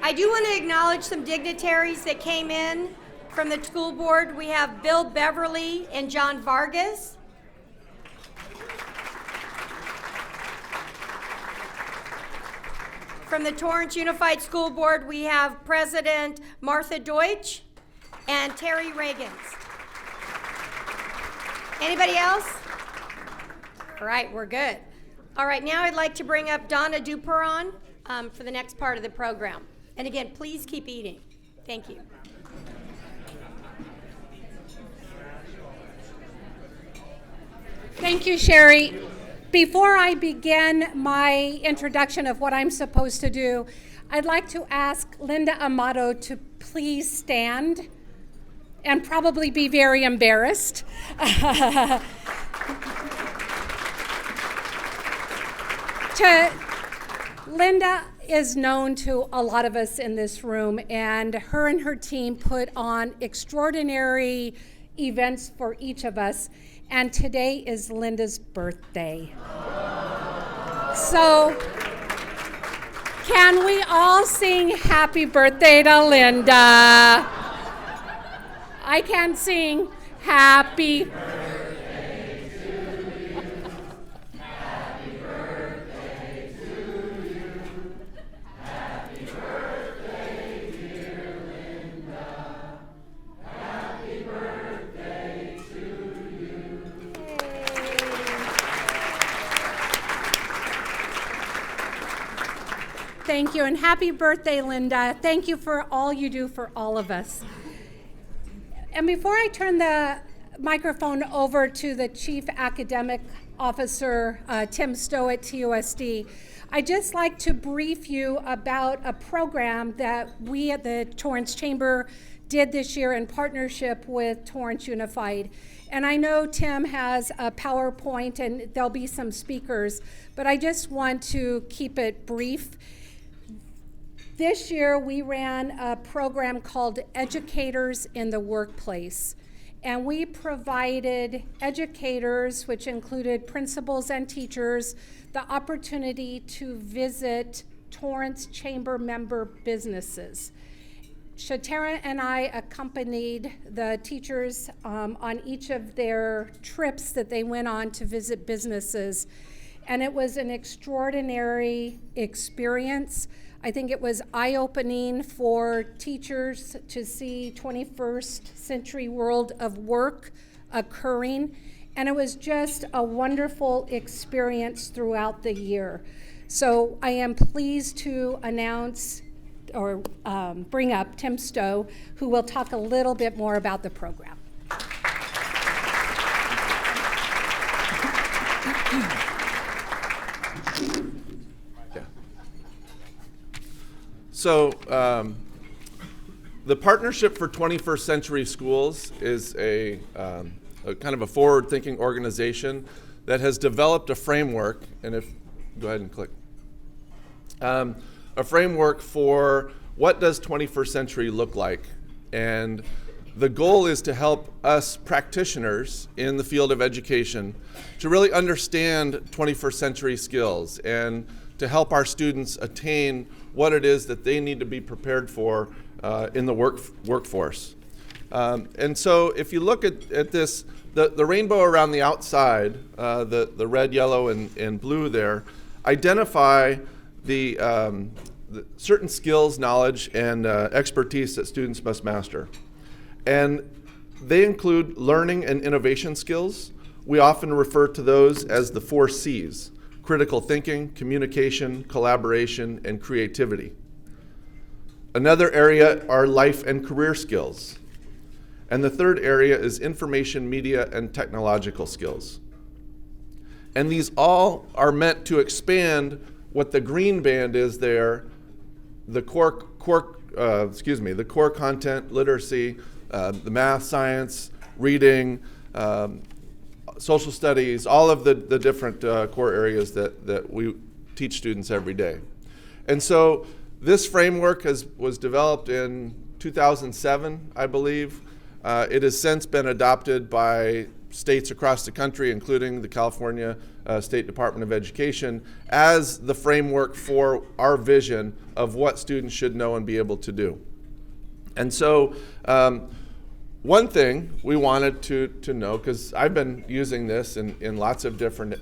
I do want to acknowledge some dignitaries that came in from the school board. We have Bill Beverly and John Vargas. From the Torrance Unified School Board, we have President Martha Deutsch and Terry Reagans. Anybody else? All right, we're good. All right, now I'd like to bring up Donna Duperon for the next part of the program. And again, please keep eating. Thank you. Thank you, Sherry. Before I begin my introduction of what I'm supposed to do, I'd like to ask Linda Amato to please stand and probably be very embarrassed. Linda is known to a lot of us in this room, and her team put on extraordinary events for each of us. And today is Linda's birthday. So, can we all sing happy birthday to Linda? I can sing happy birthday to you. Happy birthday to you. Happy birthday, dear Linda. Happy birthday to you. Thank you, and happy birthday, Linda. Thank you for all you do for all of us. And before I turn the microphone over to the Chief Academic Officer, Tim Stowe at TUSD, I'd just like to brief you about a program that we at the Torrance Chamber did this year in partnership with Torrance Unified. And I know Tim has a PowerPoint and there'll be some speakers, but I just want to keep it brief. This year we ran a program called Educators in the Workplace, and we provided educators, which included principals and teachers, the opportunity to visit Torrance Chamber member businesses. Shatara and I accompanied the teachers on each of their trips that they went on to visit businesses, and it was an extraordinary experience. I think it was eye-opening for teachers to see 21st century world of work occurring, and it was just a wonderful experience throughout the year. So I am pleased to announce or bring up Tim Stowe, who will talk a little bit more about the program. So the Partnership for 21st Century Schools is a kind of a forward-thinking organization that has developed a framework, and go ahead and click, a framework for what does 21st century look like. And the goal is to help us practitioners in the field of education to really understand 21st century skills and to help our students attain what it is that they need to be prepared for in the workforce. And so if you look at this, the rainbow around the outside, the red, yellow, and blue there, identify the certain skills, knowledge, and expertise that students must master. And they include learning and innovation skills. We often refer to those as the 4 C's: critical thinking, communication, collaboration, and creativity. Another area are life and career skills. And the third area is information, media, and technological skills. And these all are meant to expand what the green band is there, the core content, literacy, the math, science, reading, social studies, all of the different core areas that we teach students every day. And so this framework was developed in 2007, I believe. It has since been adopted by states across the country, including the California State Department of Education, as the framework for our vision of what students should know and be able to do. And so one thing we wanted to know, because I've been using this in lots of different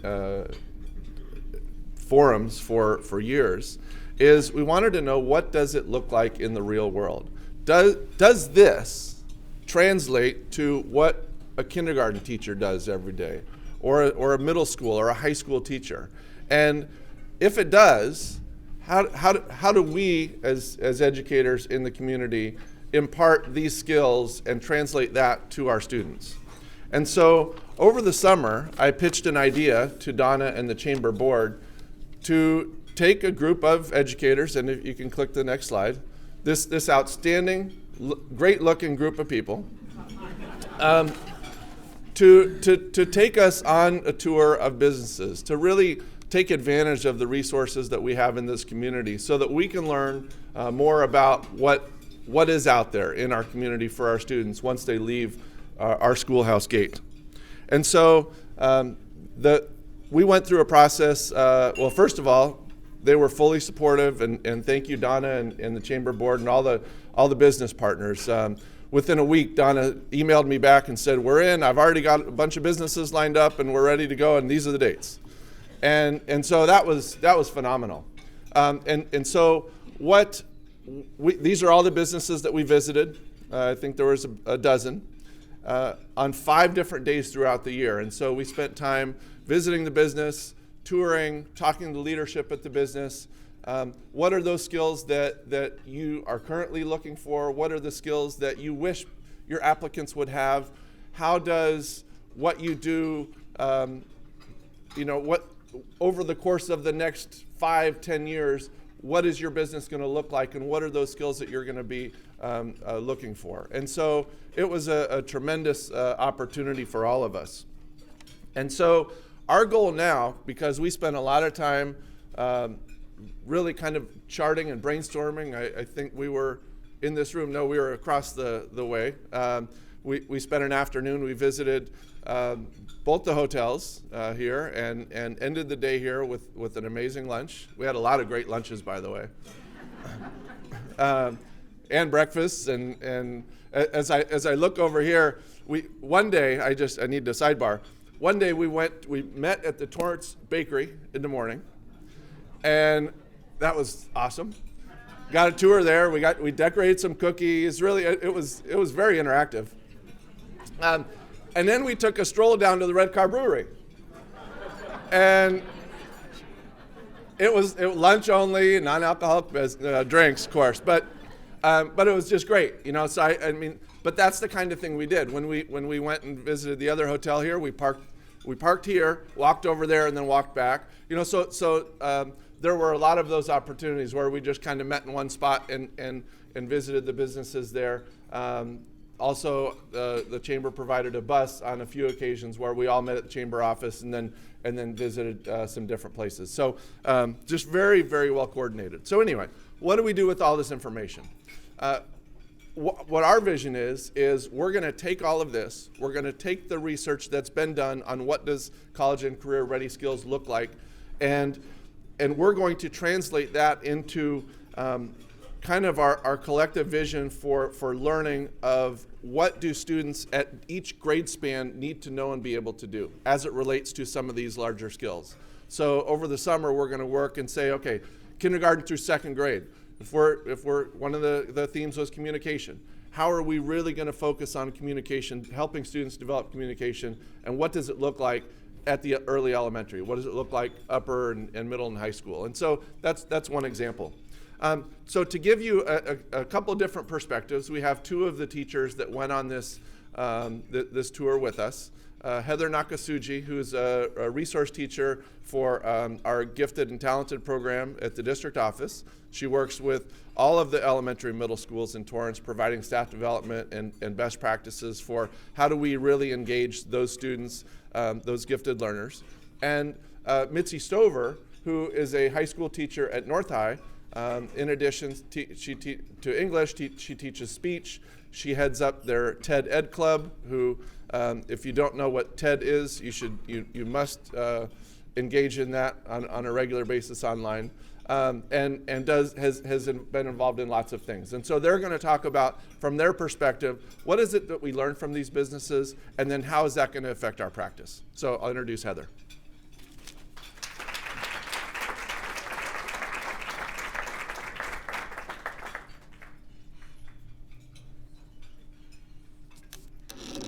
forums for years, is we wanted to know, what does it look like in the real world? Does this translate to what a kindergarten teacher does every day, or a middle school or a high school teacher? And if it does, how do we as educators in the community impart these skills and translate that to our students? And so over the summer, I pitched an idea to Donna and the Chamber Board to take a group of educators, and if you can click the next slide, this outstanding, great-looking group of people, to take us on a tour of businesses, to really take advantage of the resources that we have in this community so that we can learn more about what is out there in our community for our students once they leave our schoolhouse gate. And so we went through a process. Well, first of all, they were fully supportive, and thank you, Donna, and the Chamber Board and all the business partners. Within a week, Donna emailed me back and said, "We're in. I've already got a bunch of businesses lined up, and we're ready to go, and these are the dates." And so that was phenomenal. And so these are all the businesses that we visited. I think there was a dozen on 5 different days throughout the year. And so we spent time visiting the business, touring, talking to the leadership at the business. What are those skills that you are currently looking for? What are the skills that you wish your applicants would have? How does what you do, what over the course of the next 5-10 years, what is your business going to look like, and what are those skills that you're going to be looking for? And so it was a tremendous opportunity for all of us. And so our goal now, because we spent a lot of time really kind of charting and brainstorming. I think we were in this room. No, we were across the way. We spent an afternoon. We visited both the hotels here and ended the day here with an amazing lunch. We had a lot of great lunches, by the way, and breakfasts. And as I look over here, one day I need to sidebar. One day we met at the Torrance Bakery in the morning, and that was awesome. Got a tour there. We decorated some cookies. Really, it was very interactive. And then we took a stroll down to the Red Car Brewery, and it was lunch only, non-alcoholic drinks, of course, but it was just great, So I mean, but that's the kind of thing we did when we went and visited the other hotel here. We parked here, walked over there, and then walked back. So there were a lot of those opportunities where we just kind of met in one spot and visited the businesses there. Also, the chamber provided a bus on a few occasions where we all met at the chamber office and then visited some different places. So just very, very well coordinated. So anyway, what do we do with all this information? What our vision is we're going to take all of this. We're going to take the research that's been done on what does college and career ready skills look like, and we're going to translate that into kind of our collective vision for learning of what do students at each grade span need to know and be able to do as it relates to some of these larger skills. So over the summer, we're going to work and say, okay, kindergarten through 2nd grade. If we're one of the themes was communication. How are we really going to focus on communication, helping students develop communication, and what does it look like at the early elementary? What does it look like upper and middle and high school? And so that's one example. So to give you a couple different perspectives, we have 2 of the teachers that went on this tour with us. Heather Nakasuji, who's a resource teacher for our gifted and talented program at the district office. She works with all of the elementary and middle schools in Torrance, providing staff development and best practices for how do we really engage those students, those gifted learners. And Mitzi Stover, who is a high school teacher at North High, In addition to English, she teaches speech. She heads up their TED Ed Club, who, if you don't know what TED is, you must engage in that on a regular basis online, and has been involved in lots of things. And so they're going to talk about, from their perspective, what is it that we learn from these businesses, and then how is that going to affect our practice. So I'll introduce Heather.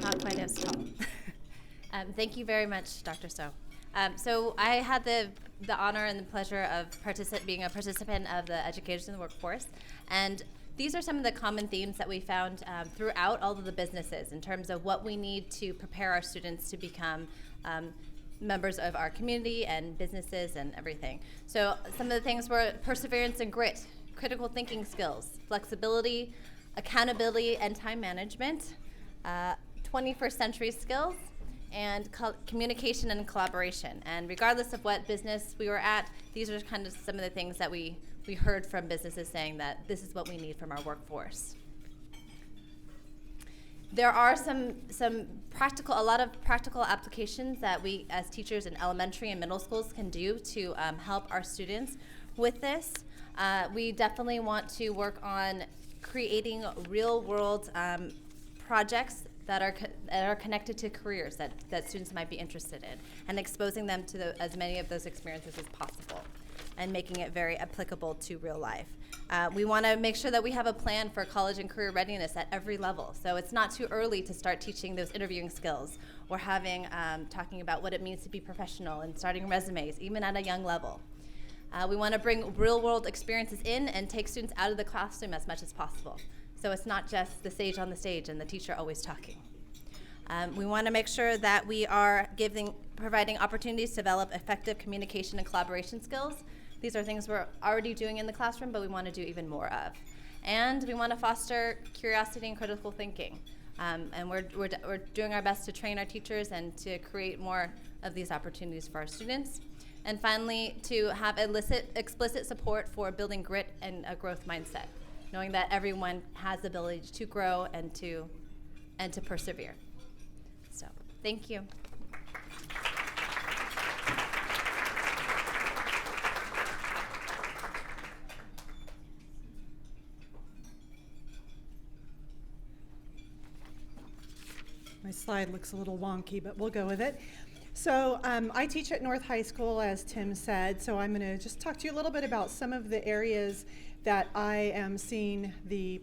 Not quite as tall. Thank you very much, Dr. So. So I had the honor and the pleasure of being a participant of the education workforce, and these are some of the common themes that we found throughout all of the businesses in terms of what we need to prepare our students to become members of our community and businesses and everything. So some of the things were perseverance and grit, critical thinking skills, flexibility, accountability and time management, 21st century skills, and communication and collaboration. And regardless of what business we were at, these are kind of some of the things that we heard from businesses saying that this is what we need from our workforce. There are a lot of practical applications that we as teachers in elementary and middle schools can do to help our students with this. We definitely want to work on creating real world projects that are connected to careers that students might be interested in, and exposing them to as many of those experiences as possible, and making it very applicable to real life. We want to make sure that we have a plan for college and career readiness at every level. So it's not too early to start teaching those interviewing skills or talking about what it means to be professional and starting resumes, even at a young level. We want to bring real world experiences in and take students out of the classroom as much as possible. So it's not just the sage on the stage and the teacher always talking. We want to make sure that we are providing opportunities to develop effective communication and collaboration skills. These are things we're already doing in the classroom, but we want to do even more of. And we want to foster curiosity and critical thinking. And we're doing our best to train our teachers and to create more of these opportunities for our students. And finally, to have explicit support for building grit and a growth mindset, knowing that everyone has the ability to grow and to persevere. So, thank you. My slide looks a little wonky, but we'll go with it. So I teach at North High School, as Tim said, so I'm going to just talk to you a little bit about some of the areas that I am seeing the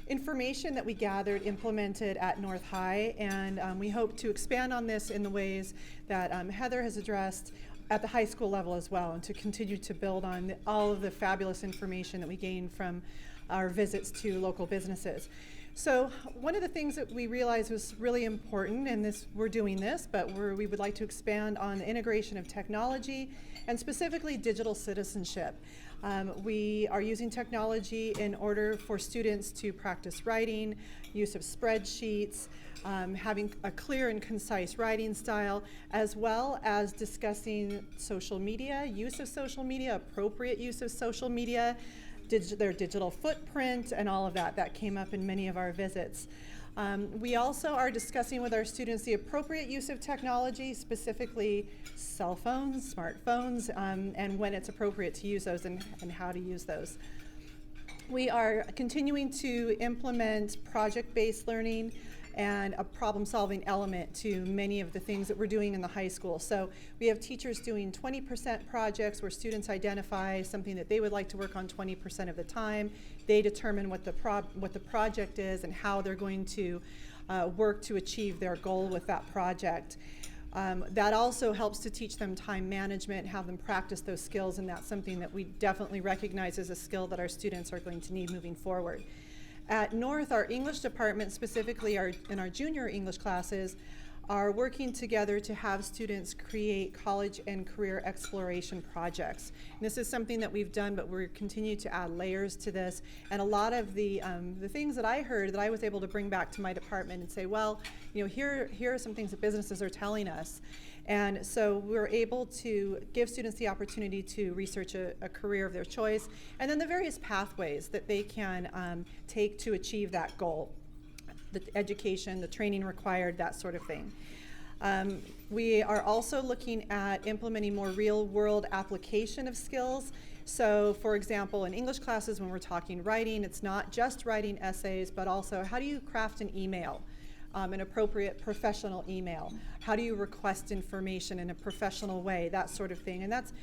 information that we gathered implemented at North High, and we hope to expand on this in the ways that Heather has addressed at the high school level as well, and to continue to build on all of the fabulous information that we gained from our visits to local businesses. So one of the things that we realized was really important, and we're doing this, but we would like to expand on the integration of technology and specifically digital citizenship. We are using technology in order for students to practice writing, use of spreadsheets, having a clear and concise writing style, as well as discussing social media, use of social media, appropriate use of social media, their digital footprint, and all of that came up in many of our visits. We also are discussing with our students the appropriate use of technology, specifically cell phones, smartphones, and when it's appropriate to use those and how to use those. We are continuing to implement project-based learning and a problem-solving element to many of the things that we're doing in the high school. So we have teachers doing 20% projects where students identify something that they would like to work on 20% of the time. They determine what the project is and how they're going to work to achieve their goal with that project. That also helps to teach them time management, have them practice those skills, and that's something that we definitely recognize as a skill that our students are going to need moving forward. At North, our English department, specifically in our junior English classes, are working together to have students create college and career exploration projects. And this is something that we've done, but we're continuing to add layers to this. And a lot of the things that I heard that I was able to bring back to my department and say, well, here are some things that businesses are telling us. And so we're able to give students the opportunity to research a career of their choice, and then the various pathways that they can take to achieve that goal, the education, the training required, that sort of thing. We are also looking at implementing more real-world application of skills. So, for example, in English classes, when we're talking writing, it's not just writing essays, but also how do you craft an email, an appropriate professional email? How do you request information in a professional way, that sort of thing? And that's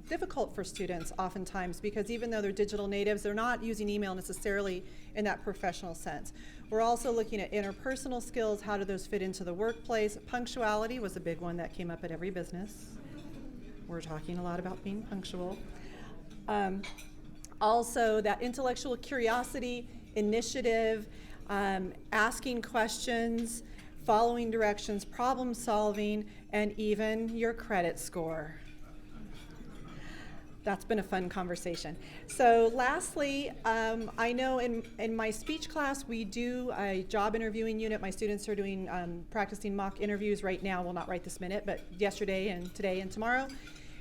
difficult for students oftentimes, because even though they're digital natives, they're not using email necessarily in that professional sense. We're also looking at interpersonal skills. How do those fit into the workplace? Punctuality was a big one that came up at every business. We're talking a lot about being punctual. Also, that intellectual curiosity, initiative, asking questions, following directions, problem solving, and even your credit score. That's been a fun conversation. So lastly, I know in my speech class we do a job interviewing unit. My students are doing practicing mock interviews right now. Well, not right this minute, but yesterday and today and tomorrow.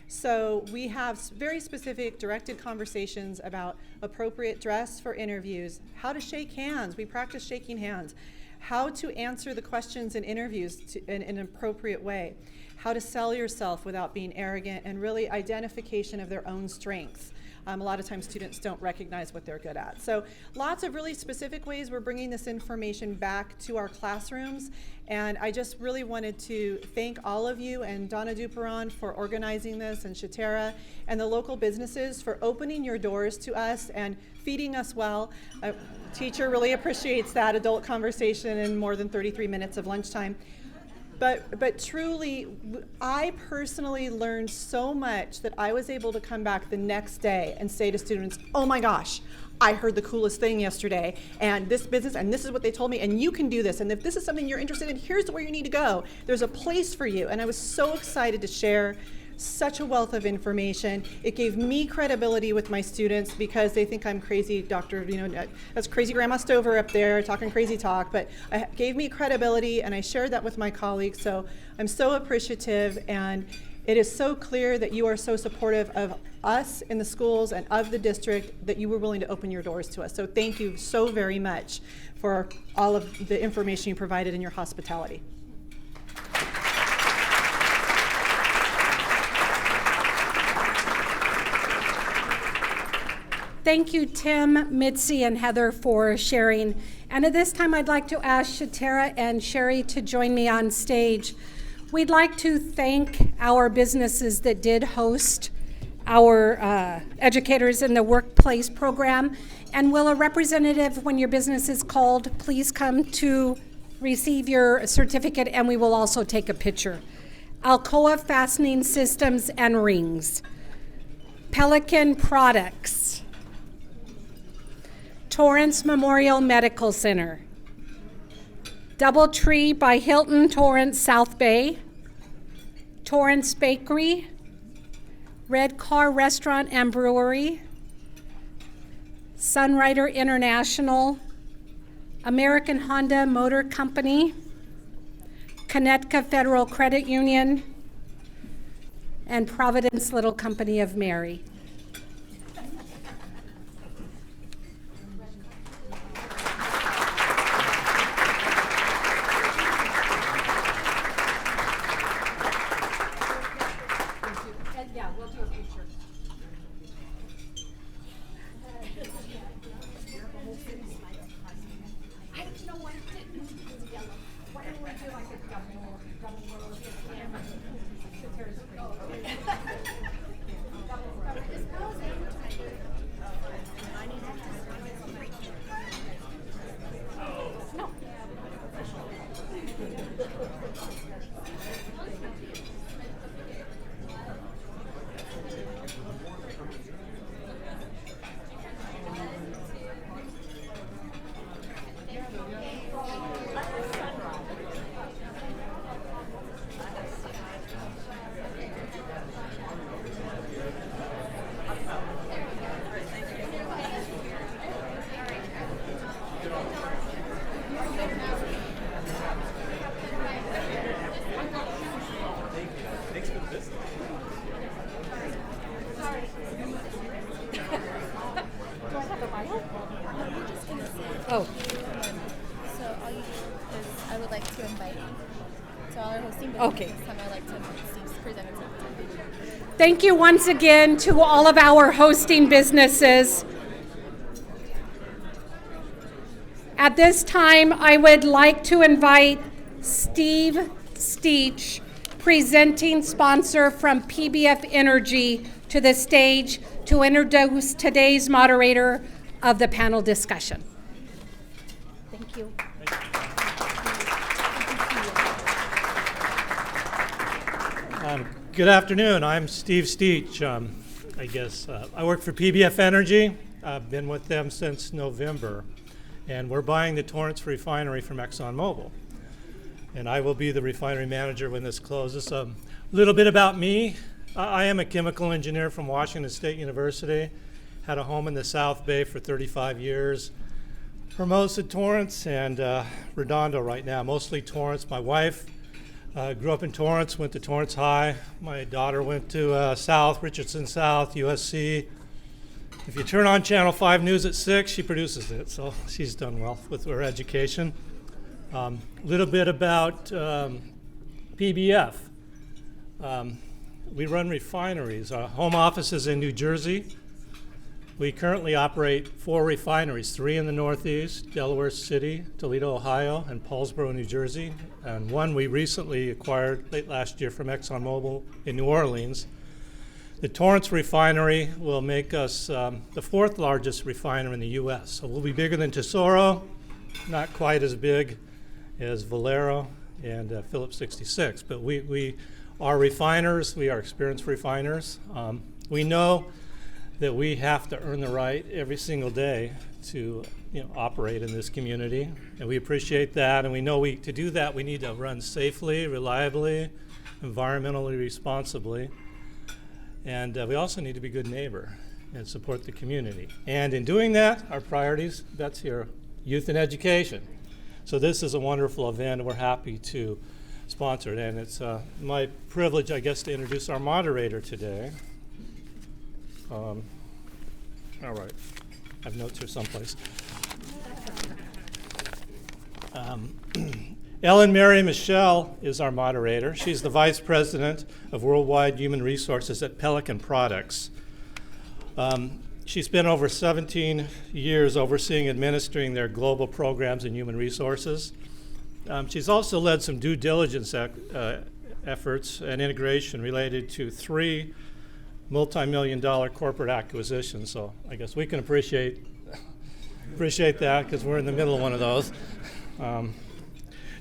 So we have very specific directed conversations about appropriate dress for interviews, how to shake hands. We practice shaking hands. How to answer the questions in interviews in an appropriate way. How to sell yourself without being arrogant, and really identification of their own strengths. A lot of times students don't recognize what they're good at. So lots of really specific ways we're bringing this information back to our classrooms. And I just really wanted to thank all of you and Donna Duperon for organizing this, and Shatera, and the local businesses for opening your doors to us and feeding us well. A teacher really appreciates that adult conversation in more than 33 minutes of lunchtime. But truly, I personally learned so much that I was able to come back the next day and say to students, oh my gosh, I heard the coolest thing yesterday, and this business, and this is what they told me, and you can do this, and if this is something you're interested in, here's where you need to go. There's a place for you. And I was so excited to share such a wealth of information. It gave me credibility with my students, because they think I'm crazy, Dr. That's crazy Grandma Stover up there talking crazy talk, but it gave me credibility, and I shared that with my colleagues. So I'm so appreciative, and it is so clear that you are so supportive of us in the schools and of the district, that you were willing to open your doors to us. So thank you so very much for all of the information you provided in your hospitality. Thank you, Tim, Mitzi, and Heather for sharing. And at this time, I'd like to ask Shatera and Sherry to join me on stage. We'd like to thank our businesses that did host our Educators in the Workplace program. And will a representative, when your business is called, please come to receive your certificate, and we will also take a picture. Alcoa Fastening Systems and Rings. Pelican Products. Torrance Memorial Medical Center. Doubletree by Hilton, Torrance, South Bay. Torrance Bakery. Red Car Restaurant and Brewery. Sunrider International. American Honda Motor Company. Connecticut Federal Credit Union. And Providence Little Company of Mary. Oh, So all you do is I would like to invite to all our hosting businesses. Okay. This time I'd like to invite Steve's representative. thank you once again to all of our hosting businesses. At this time, I would like to invite Steve Steach, presenting sponsor from PBF Energy, to the stage to introduce today's moderator of the panel discussion. Thank you. Good afternoon. I'm Steve Steach. I work for PBF Energy. I've been with them since November, and we're buying the Torrance refinery from ExxonMobil. And I will be the refinery manager when this closes. A little bit about me. I am a chemical engineer from Washington State University. Had a home in the South Bay for 35 years. Hermosa, Torrance, and Redondo right now. Mostly Torrance. My wife grew up in Torrance, went to Torrance High. My daughter went to South, Richardson South, USC. If you turn on Channel 5 News at 6, she produces it, so she's done well with her education. A little bit about PBF. We run refineries. Our home office is in New Jersey. We currently operate 4 refineries, 3 in the Northeast, Delaware City, Toledo, Ohio, and Paulsboro, New Jersey, and 1 we recently acquired late last year from ExxonMobil in New Orleans. The Torrance refinery will make us the 4th largest refiner in the U.S. So we'll be bigger than Tesoro, not quite as big as Valero and Phillips 66, but we are refiners. We are experienced refiners. We know that we have to earn the right every single day to operate in this community, and we appreciate that. And we know to do that we need to run safely, reliably, environmentally responsibly, and we also need to be a good neighbor and support the community. And in doing that, our priorities, that's here, youth and education. So this is a wonderful event, and we're happy to sponsor it. And it's my privilege, I guess, to introduce our moderator today. All right, I have notes here someplace. Ellen Mary Michelle is our moderator. She's the Vice President of Worldwide Human Resources at Pelican Products. She spent over 17 years overseeing and administering their global programs in human resources. She's also led some due diligence efforts and integration related to 3 multi-million-dollar corporate acquisitions. So I guess we can appreciate that because we're in the middle of one of those.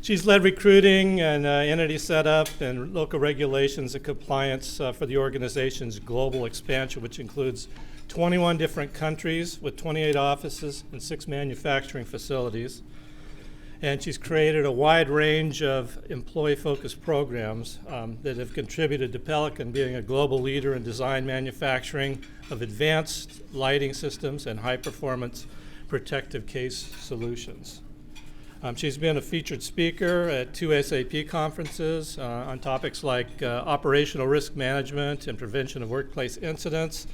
She's led recruiting and entity setup and local regulations and compliance for the organization's global expansion, which includes 21 different countries with 28 offices and 6 manufacturing facilities. And she's created a wide range of employee-focused programs that have contributed to Pelican being a global leader in design manufacturing of advanced lighting systems and high-performance protective case solutions. She's been a featured speaker at 2 SAP conferences on topics like operational risk management and prevention of workplace incidents.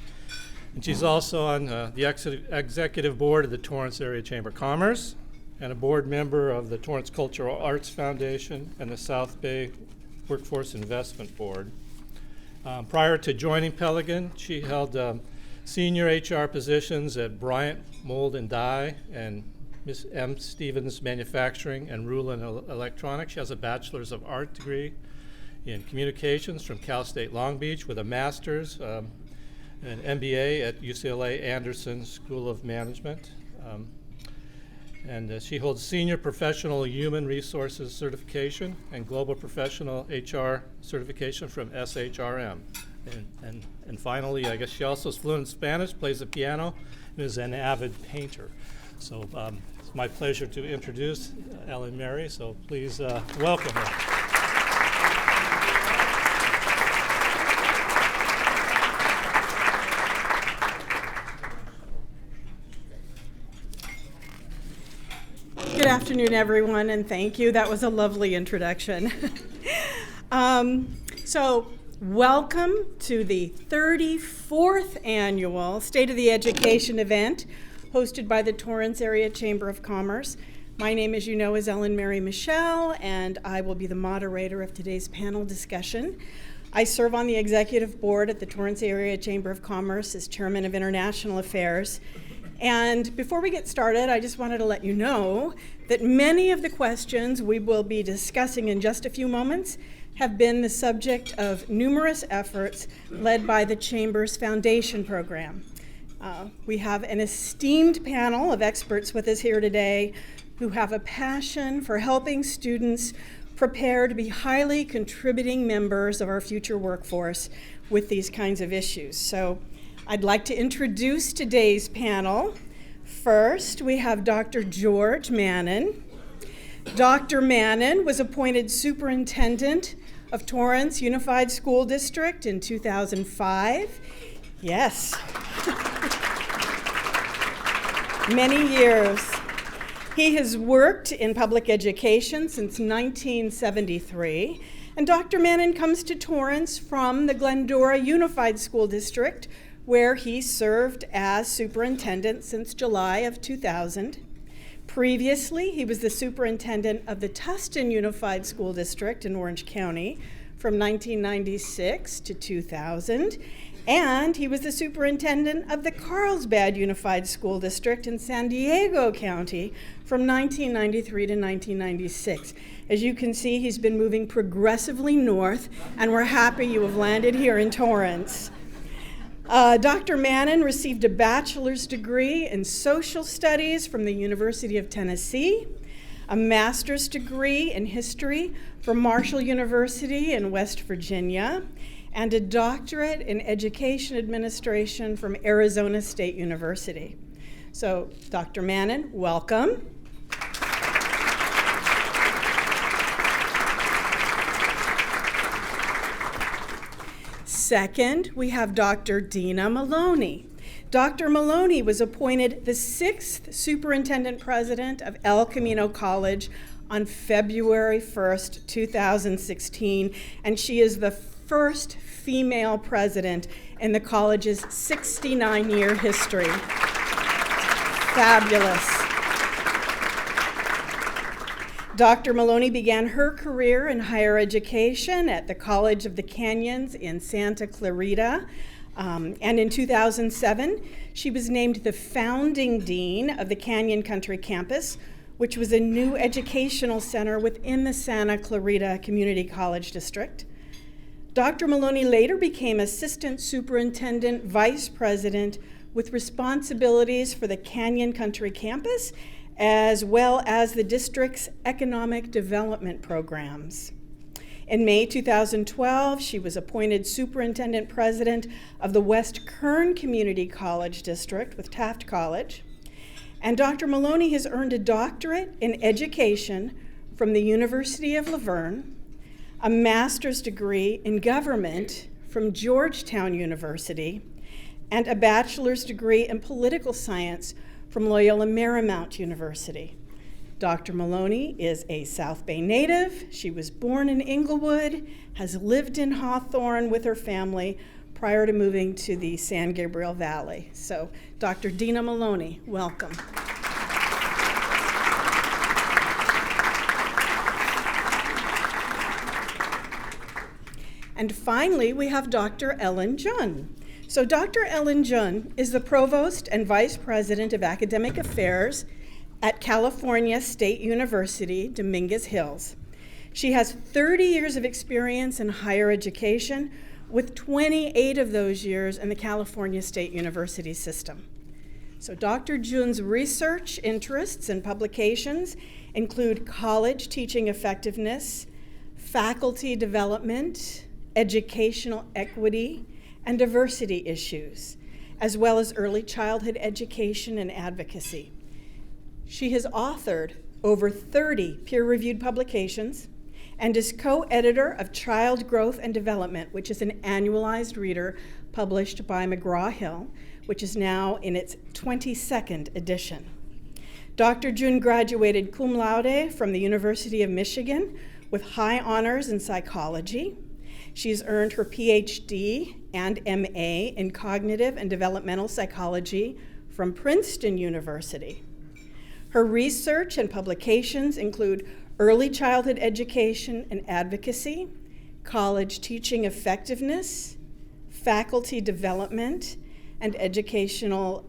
And she's also on the executive board of the Torrance Area Chamber of Commerce, and a board member of the Torrance Cultural Arts Foundation and the South Bay Workforce Investment Board. Prior to joining Pelican, she held senior HR positions at Bryant Mold and Die and Miss M. Stevens Manufacturing and Rulin Electronics. She has a Bachelor's of Art degree in Communications from Cal State Long Beach with a Master's and MBA at UCLA Anderson School of Management. And she holds Senior Professional Human Resources Certification and Global Professional HR Certification from SHRM. And finally, I guess she also is fluent in Spanish, plays the piano, and is an avid painter. So it's my pleasure to introduce Ellen Mary, so please welcome her. Good afternoon, everyone, and thank you. That was a lovely introduction. So welcome to the 34th annual State of the Education event. hosted by the Torrance Area Chamber of Commerce. My name, as you know, is Ellen Mary Michelle, and I will be the moderator of today's panel discussion. I serve on the executive board at the Torrance Area Chamber of Commerce as chairman of international affairs. And before we get started, I just wanted to let you know that many of the questions we will be discussing in just a few moments have been the subject of numerous efforts led by the Chamber's Foundation program. We have an esteemed panel of experts with us here today who have a passion for helping students prepare to be highly contributing members of our future workforce with these kinds of issues. So I'd like to introduce today's panel. First, we have Dr. George Mannon. Dr. Mannon was appointed superintendent of Torrance Unified School District in 2005. Yes. Many years. He has worked in public education since 1973, and Dr. Mannon comes to Torrance from the Glendora Unified School District, where he served as superintendent since July of 2000. Previously, he was the superintendent of the Tustin Unified School District in Orange County from 1996 to 2000. And he was the superintendent of the Carlsbad Unified School District in San Diego County from 1993 to 1996. As you can see, he's been moving progressively north, and we're happy you have landed here in Torrance. Dr. Mannon received a bachelor's degree in social studies from the University of Tennessee, a master's degree in history from Marshall University in West Virginia, and a doctorate in education administration from Arizona State University. So, Dr. Mannon, welcome. Second, we have Dr. Dina Maloney. Dr. Maloney was appointed the 6th superintendent president of El Camino College on February 1st, 2016, and she is the first female president in the college's 69-year history. Fabulous. Dr. Maloney began her career in higher education at the College of the Canyons in Santa Clarita, and in 2007, she was named the founding dean of the Canyon Country Campus, which was a new educational center within the Santa Clarita Community College District. Dr. Maloney later became Assistant Superintendent Vice President with responsibilities for the Canyon Country Campus, as well as the district's economic development programs. In May 2012, she was appointed Superintendent President of the West Kern Community College District with Taft College. And Dr. Maloney has earned a doctorate in education from the University of La Verne, a master's degree in government from Georgetown University, and a bachelor's degree in political science from Loyola Marymount University. Dr. Maloney is a South Bay native. She was born in Inglewood, has lived in Hawthorne with her family prior to moving to the San Gabriel Valley. So, Dr. Dina Maloney, welcome. And finally, we have Dr. Ellen Jun. So Dr. Ellen Jun is the Provost and Vice President of Academic Affairs at California State University, Dominguez Hills. She has 30 years of experience in higher education, with 28 of those years in the California State University system. So Dr. Jun's research interests and publications include college teaching effectiveness, faculty development, educational equity, and diversity issues, as well as early childhood education and advocacy. She has authored over 30 peer-reviewed publications and is co-editor of Child Growth and Development, which is an annualized reader published by McGraw-Hill, which is now in its 22nd edition. Dr. Jun graduated cum laude from the University of Michigan with high honors in psychology. She's earned her PhD and MA in cognitive and developmental psychology from Princeton University. Her research and publications include early childhood education and advocacy, college teaching effectiveness, faculty development, and educational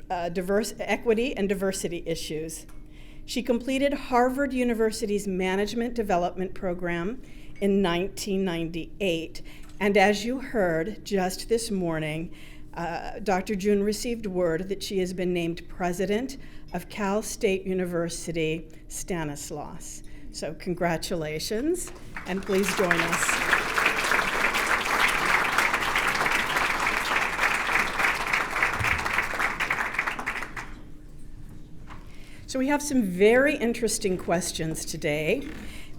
equity and diversity issues. She completed Harvard University's Management Development Program in 1998, and as you heard just this morning, Dr. June received word that she has been named president of Cal State University Stanislaus. So congratulations, and please join us. So we have some very interesting questions today,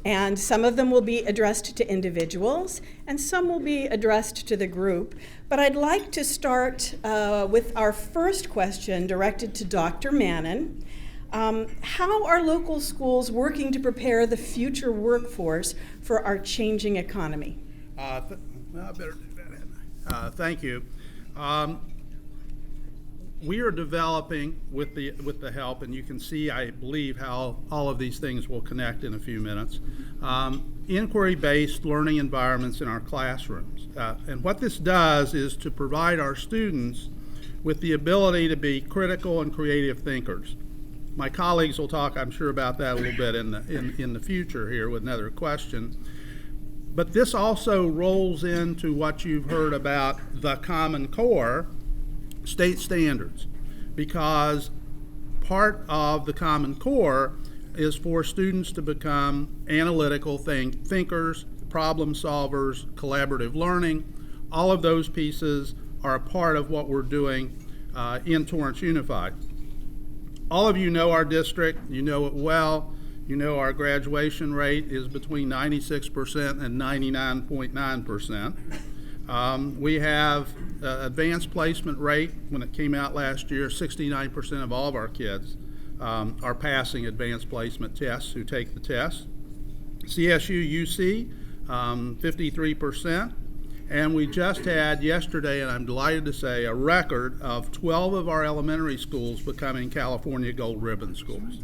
and some of them will be addressed to individuals, and some will be addressed to the group. But I'd like to start with our first question directed to Dr. Mannon. How are local schools working to prepare the future workforce for our changing economy? I better do that, hadn't I? Thank you. We are developing with the help, and you can see, I believe, how all of these things will connect in a few minutes. Inquiry-based learning environments in our classrooms. And what this does is to provide our students with the ability to be critical and creative thinkers. My colleagues will talk, I'm sure, about that a little bit in the future here with another question. But this also rolls into what you've heard about the Common Core, state standards, because part of the Common Core is for students to become analytical thinkers, problem solvers, collaborative learning. All of those pieces are a part of what we're doing in Torrance Unified. All of you know our district, you know it well. You know our graduation rate is between 96% and 99.9%. We have advanced placement rate. When it came out last year, 69% of all of our kids are passing advanced placement tests who take the test. CSU UC, 53%. And we just had yesterday, and I'm delighted to say, a record of 12 of our elementary schools becoming California Gold Ribbon schools.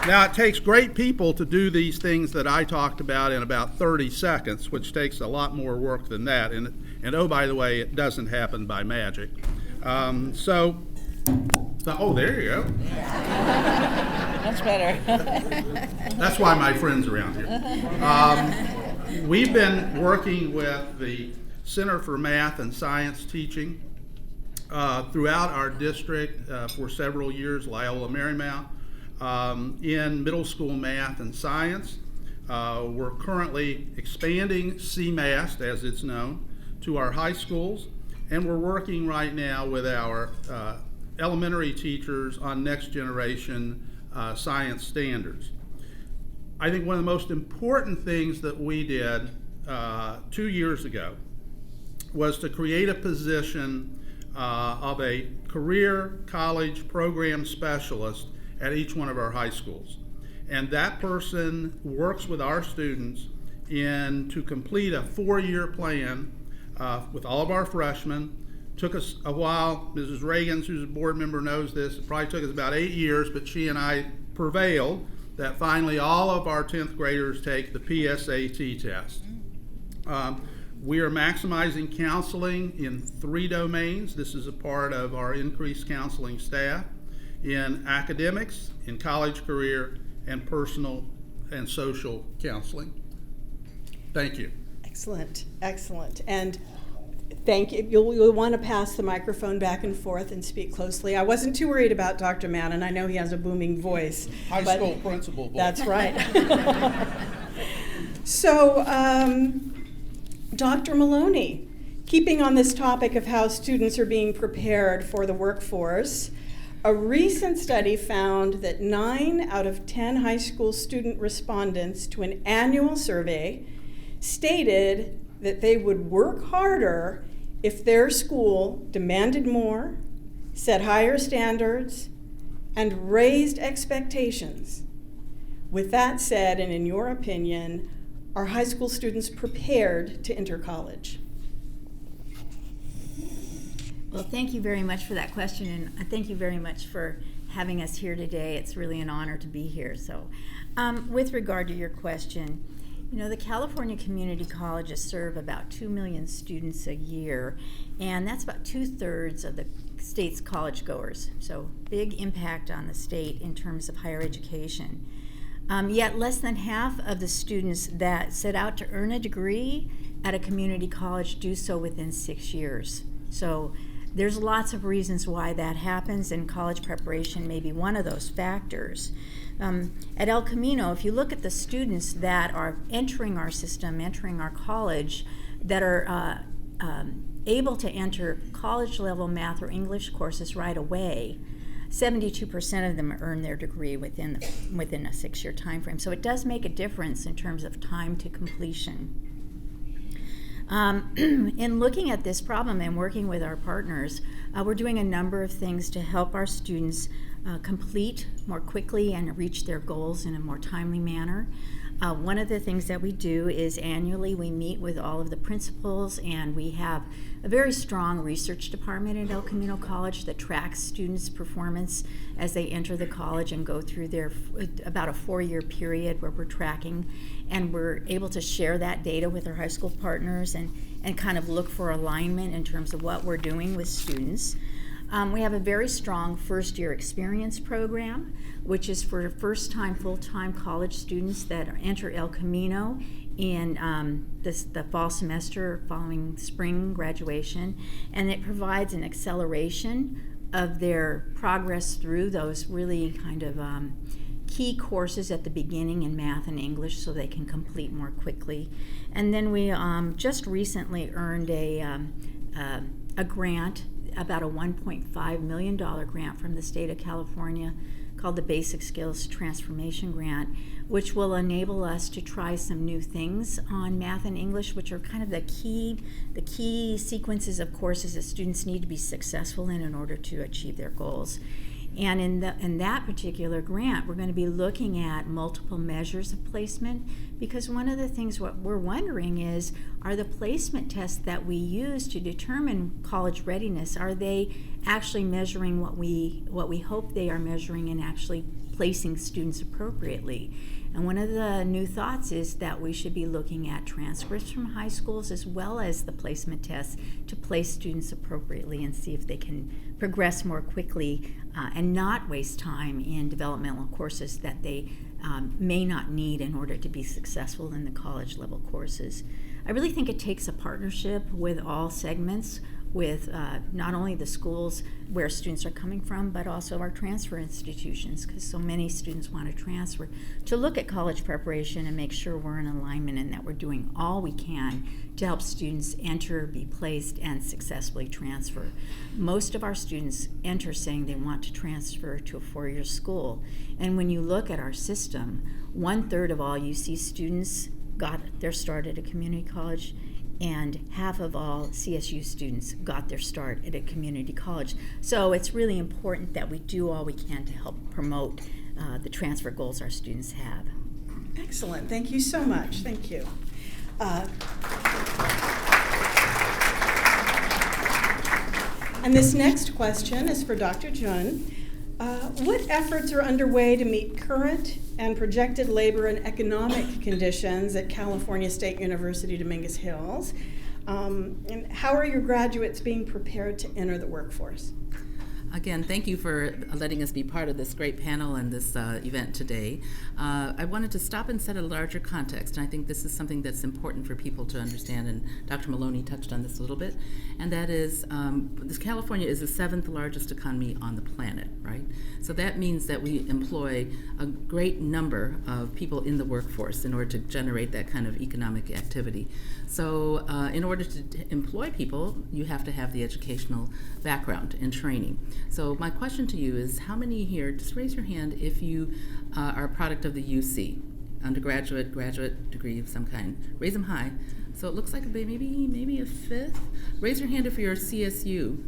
Now, it takes great people to do these things that I talked about in about 30 seconds, which takes a lot more work than that. And oh, by the way, it doesn't happen by magic. Oh, there you go. Much better. That's why my friend's around here. We've been working with the Center for Math and Science Teaching throughout our district for several years, Loyola Marymount. In middle school math and science. We're currently expanding CMAST, as it's known, to our high schools, and we're working right now with our elementary teachers on next generation science standards. I think one of the most important things that we did 2 years ago was to create a position of a career college program specialist at each one of our high schools. And that person works with our students to complete a 4-year plan with all of our freshmen. Took us a while. Mrs. Reagans, who's a board member, knows this. It probably took us about 8 years, but she and I prevailed that finally all of our 10th graders take the PSAT test. We are maximizing counseling in 3 domains. This is a part of our increased counseling staff. In academics, in college career, and personal and social counseling. Thank you. Excellent, excellent. And thank you. You'll want to pass the microphone back and forth and speak closely. I wasn't too worried about Dr. Mannon. I know he has a booming voice. High school principal voice. That's right. So, Dr. Maloney, keeping on this topic of how students are being prepared for the workforce, a recent study found that 9 out of 10 high school student respondents to an annual survey stated that they would work harder if their school demanded more, set higher standards, and raised expectations. With that said, and in your opinion, are high school students prepared to enter college? Well, thank you very much for that question, and thank you very much for having us here today. It's really an honor to be here. So, with regard to your question, you know, the California community colleges serve about 2 million students a year, and that's about 2/3 of the state's college goers. So, big impact on the state in terms of higher education. Yet less than half of the students that set out to earn a degree at a community college do so within 6 years. So there's lots of reasons why that happens, and college preparation may be one of those factors. At El Camino, if you look at the students that are entering our system, entering our college, that are able to enter college-level math or English courses right away, 72% of them earn their degree within a 6-year time frame. So it does make a difference in terms of time to completion. In looking at this problem and working with our partners, we're doing a number of things to help our students complete more quickly and reach their goals in a more timely manner. One of the things that we do is annually we meet with all of the principals, and we have a very strong research department at El Camino College that tracks students' performance as they enter the college and go through their about a 4-year period where we're tracking, and we're able to share that data with our high school partners and kind of look for alignment in terms of what we're doing with students. We have a very strong first-year experience program, which is for first-time, full-time college students that enter El Camino in the fall semester following spring graduation, and it provides an acceleration of their progress through those really kind of key courses at the beginning in math and English so they can complete more quickly. And then we just recently earned a grant, about a $1.5 million grant from the state of California called the Basic Skills Transformation Grant, which will enable us to try some new things on math and English, which are kind of the key sequences of courses that students need to be successful in order to achieve their goals. And in that particular grant, we're going to be looking at multiple measures of placement, because one of the things what we're wondering is, are the placement tests that we use to determine college readiness, are they actually measuring what we hope they are measuring and actually placing students appropriately? And one of the new thoughts is that we should be looking at transcripts from high schools as well as the placement tests to place students appropriately and see if they can progress more quickly and not waste time in developmental courses that they may not need in order to be successful in the college level courses. I really think it takes a partnership with all segments, with not only the schools where students are coming from, but also our transfer institutions, because so many students want to transfer, to look at college preparation and make sure we're in alignment and that we're doing all we can to help students enter, be placed, and successfully transfer. Most of our students enter saying they want to transfer to a 4-year school, and when you look at our system, 1/3 of all UC students got their start at a community college, and half of all CSU students got their start at a community college. So it's really important that we do all we can to help promote the transfer goals our students have. Excellent. Thank you so much. Thank you. And this next question is for Dr. Jun. What efforts are underway to meet current and projected labor and economic conditions at California State University, Dominguez Hills? And how are your graduates being prepared to enter the workforce? Again, thank you for letting us be part of this great panel and this event today. I wanted to stop and set a larger context, and I think this is something that's important for people to understand, and Dr. Maloney touched on this a little bit, and that is California is the 7th largest economy on the planet, right? So that means that we employ a great number of people in the workforce in order to generate that kind of economic activity. So in order to employ people, you have to have the educational background and training. So my question to you is, how many here, just raise your hand if you are a product of the UC, undergraduate, graduate degree of some kind. Raise them high. So it looks like maybe a fifth. Raise your hand if you're a CSU.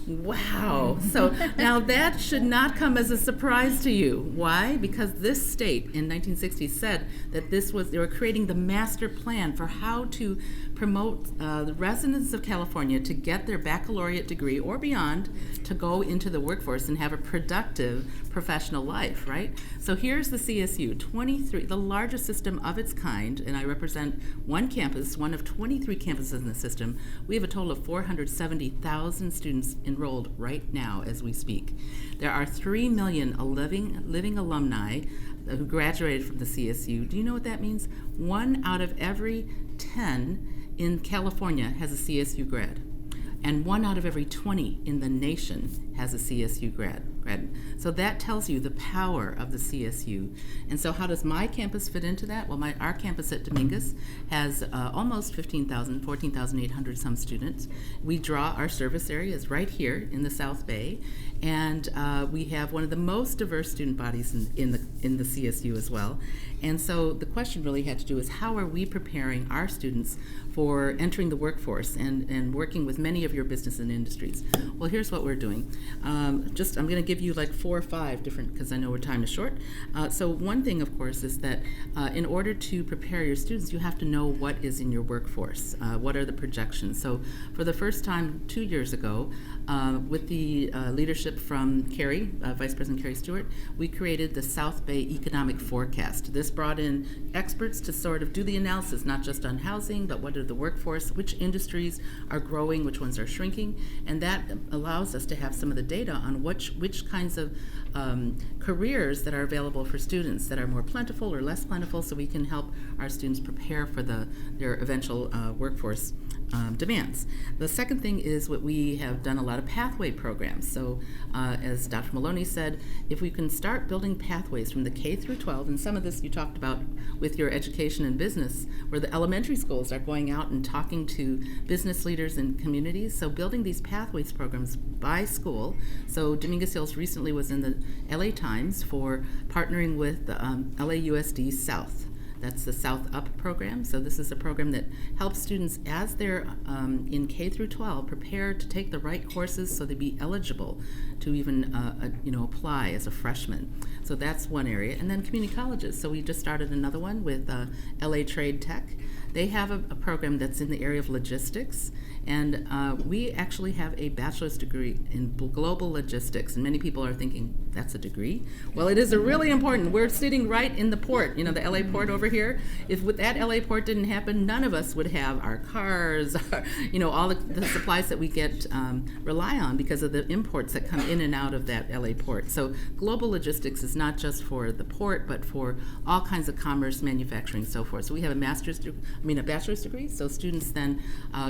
Wow. So now that should not come as a surprise to you. Why? Because this state in 1960 said that they were creating the master plan for how to promote the residents of California to get their baccalaureate degree or beyond to go into the workforce and have a productive professional life, right? So here's the CSU, 23, the largest system of its kind, and I represent one campus, one of 23 campuses in the system. We have a total of 470,000 students enrolled right now as we speak. There are 3 million living alumni who graduated from the CSU. Do you know what that means? 1 out of every 10 in California has a CSU grad, and 1 out of every 20 in the nation has a CSU grad. So that tells you the power of the CSU. And so how does my campus fit into that? Well, our campus at Dominguez has almost 15,000, 14,800 some students. We draw our service areas right here in the South Bay, and we have one of the most diverse student bodies in the CSU as well. And so the question really had to do is how are we preparing our students for entering the workforce and working with many of your business and industries? Well, here's what we're doing. I'm going to give you like 4 or 5 different, because I know our time is short. So one thing, of course, is that in order to prepare your students, you have to know what is in your workforce. What are the projections? So for the first time 2 years ago, with the leadership from Carrie, Vice President Carrie Stewart, we created the South Bay Economic Forecast. This brought in experts to sort of do the analysis, not just on housing, but what are the workforce, which industries are growing, which ones are shrinking, and that allows us to have some of the data on which kinds of careers that are available for students that are more plentiful or less plentiful, so we can help our students prepare for their eventual workforce demands. The second thing is what we have done a lot of pathway programs. So as Dr. Maloney said, if we can start building pathways from the K through 12, and some of this you talked about with your education and business, where the elementary schools are going out and talking to business leaders and communities. So building these pathways programs by school. So Dominguez Hills recently was in the LA Times for partnering with LAUSD South. That's the South Up program. So this is a program that helps students as they're in K through 12 prepare to take the right courses so they be eligible to even apply as a freshman. So that's one area. And then community colleges. So we just started another one with LA Trade Tech. They have a program that's in the area of logistics, and we actually have a bachelor's degree in global logistics, and many people are thinking, that's a degree? Well, it is really important. We're sitting right in the port, the LA port over here. If with that LA port didn't happen, none of us would have our cars, all the supplies that we get rely on because of the imports that come in and out of that LA port. So global logistics is not just for the port, but for all kinds of commerce, manufacturing, so forth. So we have a bachelor's degree, so students then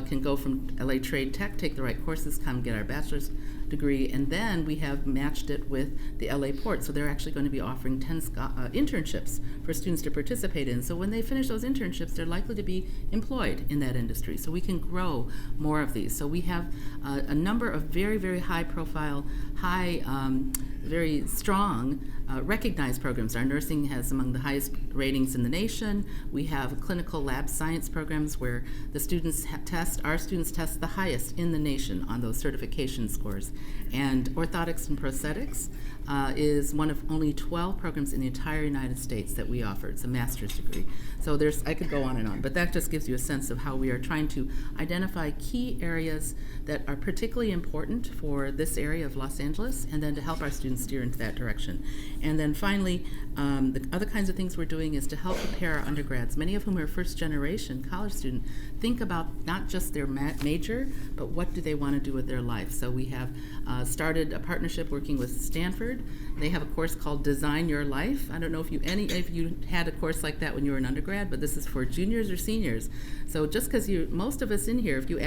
can go from LA Trade Tech, take the right courses, come get our bachelor's degree, and then we have matched it with the LA Port. So they're actually going to be offering 10 internships for students to participate in. So when they finish those internships, they're likely to be employed in that industry. So we can grow more of these. So we have a number of very, very high profile, very strong recognized programs. Our nursing has among the highest ratings in the nation. We have clinical lab science programs where the students our students test the highest in the nation on those certification scores. And orthotics and prosthetics is one of only 12 programs in the entire United States that we offer. It's a master's degree. So I could go on and on, but that just gives you a sense of how we are trying to identify key areas that are particularly important for this area of Los Angeles, and then to help our students steer into that direction. And then finally, the other kinds of things we're doing is to help prepare our undergrads, many of whom are first generation college students, think about not just their major, but what do they want to do with their life. So we have started a partnership working with Stanford. They have a course called Design Your Life. I don't know if any of you had a course like that when you were an undergrad, but this is for juniors or seniors. So just because most of us in here, if I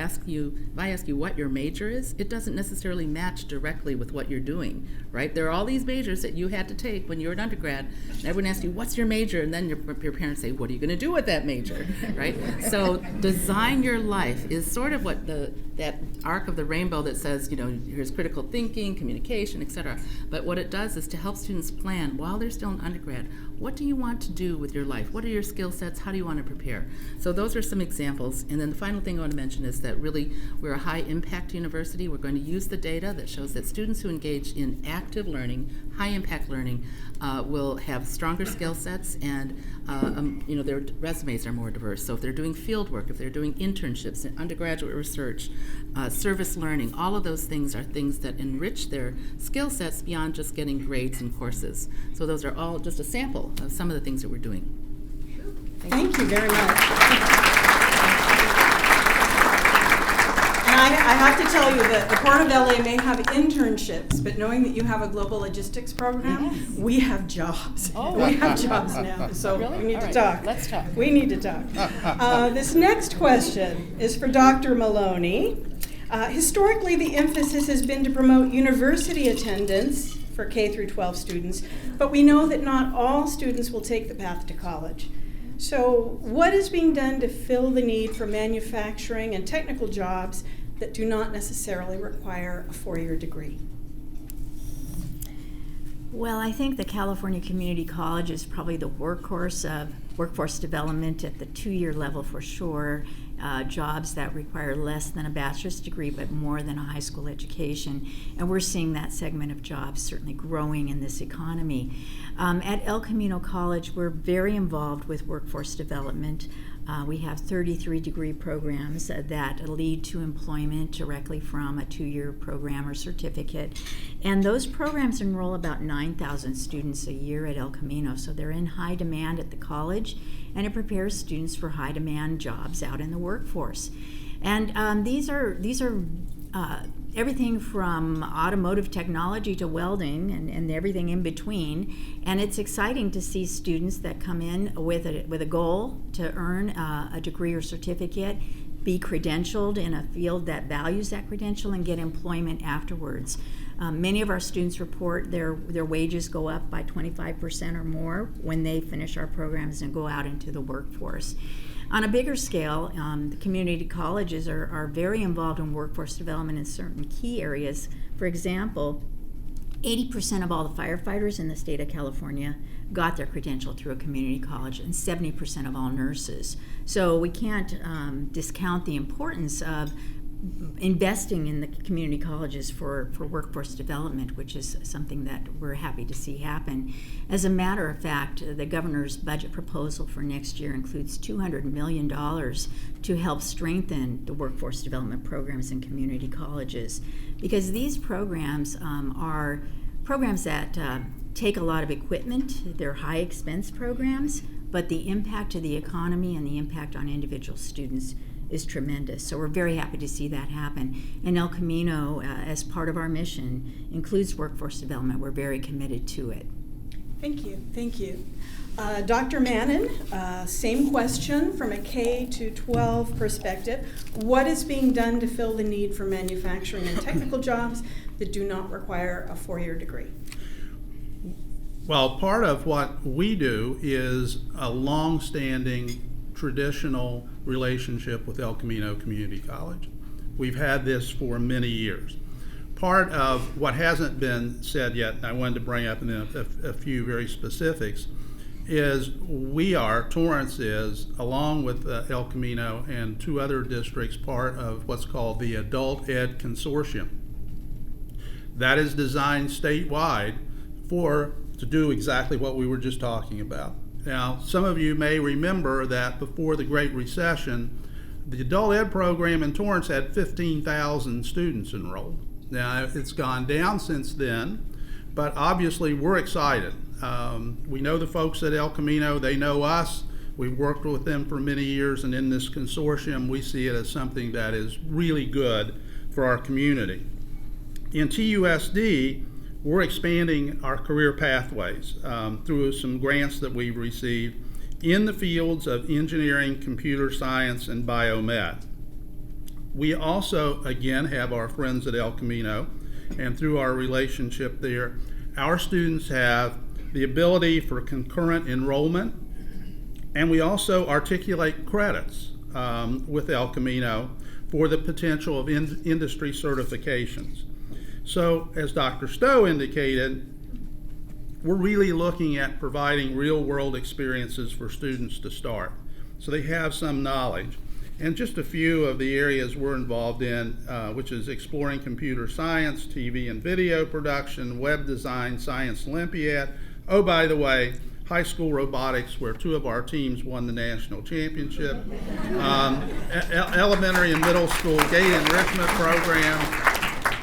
ask you what your major is, it doesn't necessarily match directly with what you're doing, right? There are all these majors that you had to take when you're an undergrad. And everyone asks you, what's your major? And then your parents say, what are you going to do with that major, right? So design your life is sort of what that arc of the rainbow that says, you know, here's critical thinking, communication, etc. But what it does is to help students plan while they're still in undergrad. What do you want to do with your life? What are your skill sets? How do you want to prepare? So those are some examples. And then the final thing I want to mention is that really we're a high impact university. We're going to use the data that shows that students who engage in active learning, high impact learning, will have stronger skill sets, and you know, their resumes are more diverse. So if they're doing field work, if they're doing internships, undergraduate research, service learning, all of those things are things that enrich their skill sets beyond just getting grades and courses. So those are all just a sample of some of the things that we're doing. Thank you very much. And I have to tell you that the Port of LA may have internships, but knowing that you have a global logistics program, we have jobs. We have jobs now, so we need to talk. Let's talk. We need to talk. This next question is for Dr. Maloney. Historically, the emphasis has been to promote university attendance for K through 12 students, but we know that not all students will take the path to college. So what is being done to fill the need for manufacturing and technical jobs that do not necessarily require a 4-year degree? Well, I think the California Community College is probably the workhorse of workforce development at the 2-year level for sure. Jobs that require less than a bachelor's degree but more than a high school education. And we're seeing that segment of jobs certainly growing in this economy. At El Camino College, we're very involved with workforce development. We have 33 degree programs that lead to employment directly from a 2-year program or certificate. And those programs enroll about 9,000 students a year at El Camino, so they're in high demand at the college, and it prepares students for high demand jobs out in the workforce. And these are everything from automotive technology to welding and everything in between. And it's exciting to see students that come in with a goal to earn a degree or certificate, be credentialed in a field that values that credential, and get employment afterwards. Many of our students report their wages go up by 25% or more when they finish our programs and go out into the workforce. On a bigger scale, the community colleges are very involved in workforce development in certain key areas. For example, 80% of all the firefighters in the state of California got their credential through a community college, and 70% of all nurses. So we can't discount the importance of investing in the community colleges for workforce development, which is something that we're happy to see happen. As a matter of fact, the governor's budget proposal for next year includes $200 million to help strengthen the workforce development programs in community colleges, because these programs are programs that take a lot of equipment. They're high expense programs, but the impact to the economy and the impact on individual students is tremendous. So we're very happy to see that happen. And El Camino, as part of our mission, includes workforce development. We're very committed to it. Thank you, thank you. Dr. Mannon, same question from a K to 12 perspective. What is being done to fill the need for manufacturing and technical jobs that do not require a 4-year degree? Well, part of what we do is a long-standing traditional relationship with El Camino Community College. We've had this for many years. Part of what hasn't been said yet, and I wanted to bring up a few very specifics, is Torrance is, along with El Camino and 2 other districts, part of what's called the Adult Ed Consortium. That is designed statewide to do exactly what we were just talking about. Now, some of you may remember that before the Great Recession, the adult ed program in Torrance had 15,000 students enrolled. Now, it's gone down since then, but obviously we're excited. We know the folks at El Camino, they know us. We've worked with them for many years, and in this consortium, we see it as something that is really good for our community. In TUSD, we're expanding our career pathways through some grants that we've received in the fields of engineering, computer science, and biomed. We also, again, have our friends at El Camino, and through our relationship there, our students have the ability for concurrent enrollment, and we also articulate credits with El Camino for the potential of industry certifications. So, as Dr. Stowe indicated, we're really looking at providing real-world experiences for students to start, so they have some knowledge. And just a few of the areas we're involved in, which is exploring computer science, TV and video production, web design, Science Olympiad. Oh, by the way, high school robotics, where 2 of our teams won the national championship. Elementary and middle school gait enrichment program.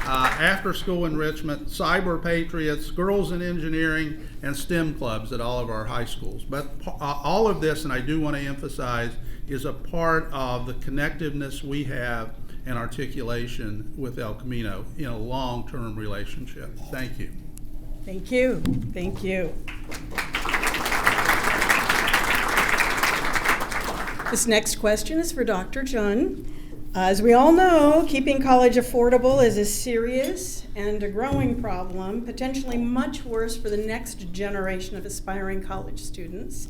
After school enrichment, cyber patriots, girls in engineering, and STEM clubs at all of our high schools. But all of this, and I do want to emphasize, is a part of the connectiveness we have and articulation with El Camino in a long-term relationship. Thank you. Thank you. Thank you. This next question is for Dr. Jun. As we all know, keeping college affordable is a serious and a growing problem, potentially much worse for the next generation of aspiring college students.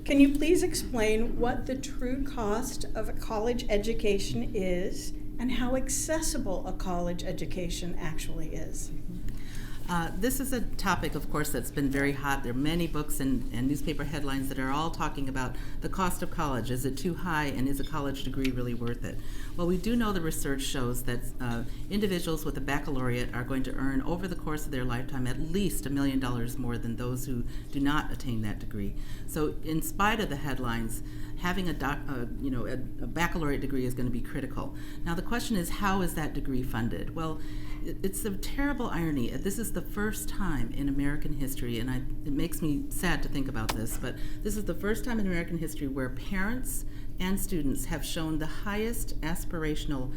Can you please explain what the true cost of a college education is and how accessible a college education actually is? This is a topic, of course, that's been very hot. There are many books and newspaper headlines that are all talking about the cost of college. Is it too high, and is a college degree really worth it? Well, we do know the research shows that individuals with a baccalaureate are going to earn over the course of their lifetime at least $1 million more than those who do not attain that degree. So in spite of the headlines, having a baccalaureate degree is going to be critical. Now the question is, how is that degree funded? Well, it's a terrible irony. This is the first time in American history, and it makes me sad to think about this, but this is the first time in American history where parents and students have shown the highest aspirational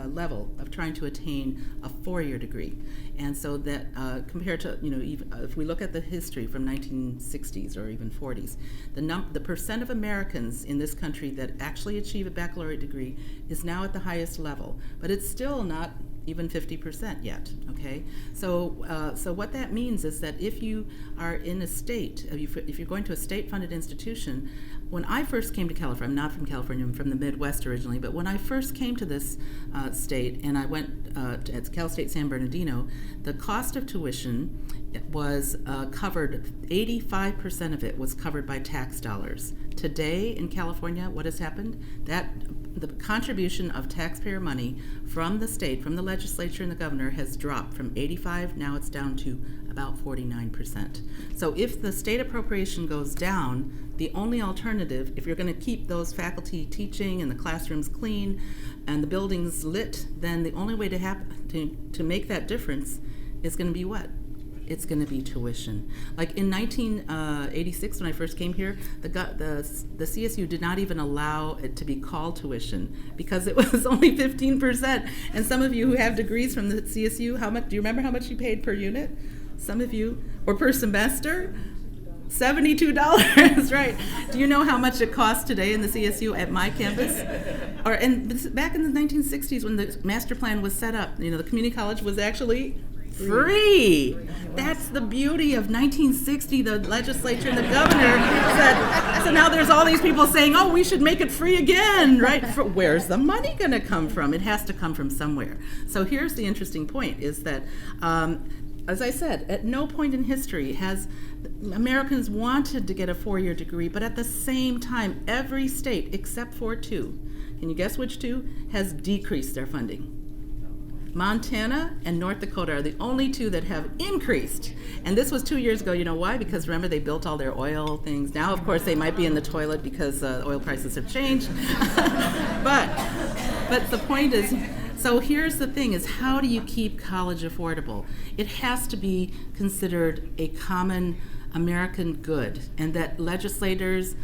level of trying to attain a 4-year degree. And so that compared to, even, if we look at the history from 1960s or even 40s, the percent of Americans in this country that actually achieve a baccalaureate degree is now at the highest level, but it's still not even 50% yet, okay? So what that means is that if you are in a state, if you're going to a state-funded institution, when I first came to California, I'm not from California, I'm from the Midwest originally, but when I first came to this state and I went at Cal State San Bernardino, the cost of tuition was covered, 85% of it was covered by tax dollars. Today in California, what has happened? The contribution of taxpayer money from the state, from the legislature and the governor, has dropped from 85, now it's down to about 49%. So if the state appropriation goes down, the only alternative, if you're going to keep those faculty teaching and the classrooms clean and the buildings lit, then the only way to make that difference is going to be what? It's going to be tuition. Like in 1986, when I first came here, the CSU did not even allow it to be called tuition because it was only 15%. And some of you who have degrees from the CSU, do you remember how much you paid per unit? Some of you, or per semester? $72, right? Do you know how much it costs today in the CSU at my campus? Back in the 1960s, when the master plan was set up, the community college was actually free. That's the beauty of 1960. The legislature and the governor said, so now there's all these people saying, oh, we should make it free again, right? Where's the money going to come from? It has to come from somewhere. So here's the interesting point is that, as I said, at no point in history has Americans wanted to get a 4-year degree, but at the same time, every state except for 2, can you guess which 2, has decreased their funding? Montana and North Dakota are the only 2 that have increased. And this was 2 years ago. You know why? Because remember, they built all their oil things. Now, of course, they might be in the toilet because oil prices have changed. but the point is, so here's the thing, is how do you keep college affordable? It has to be considered a common American good, and that legislators,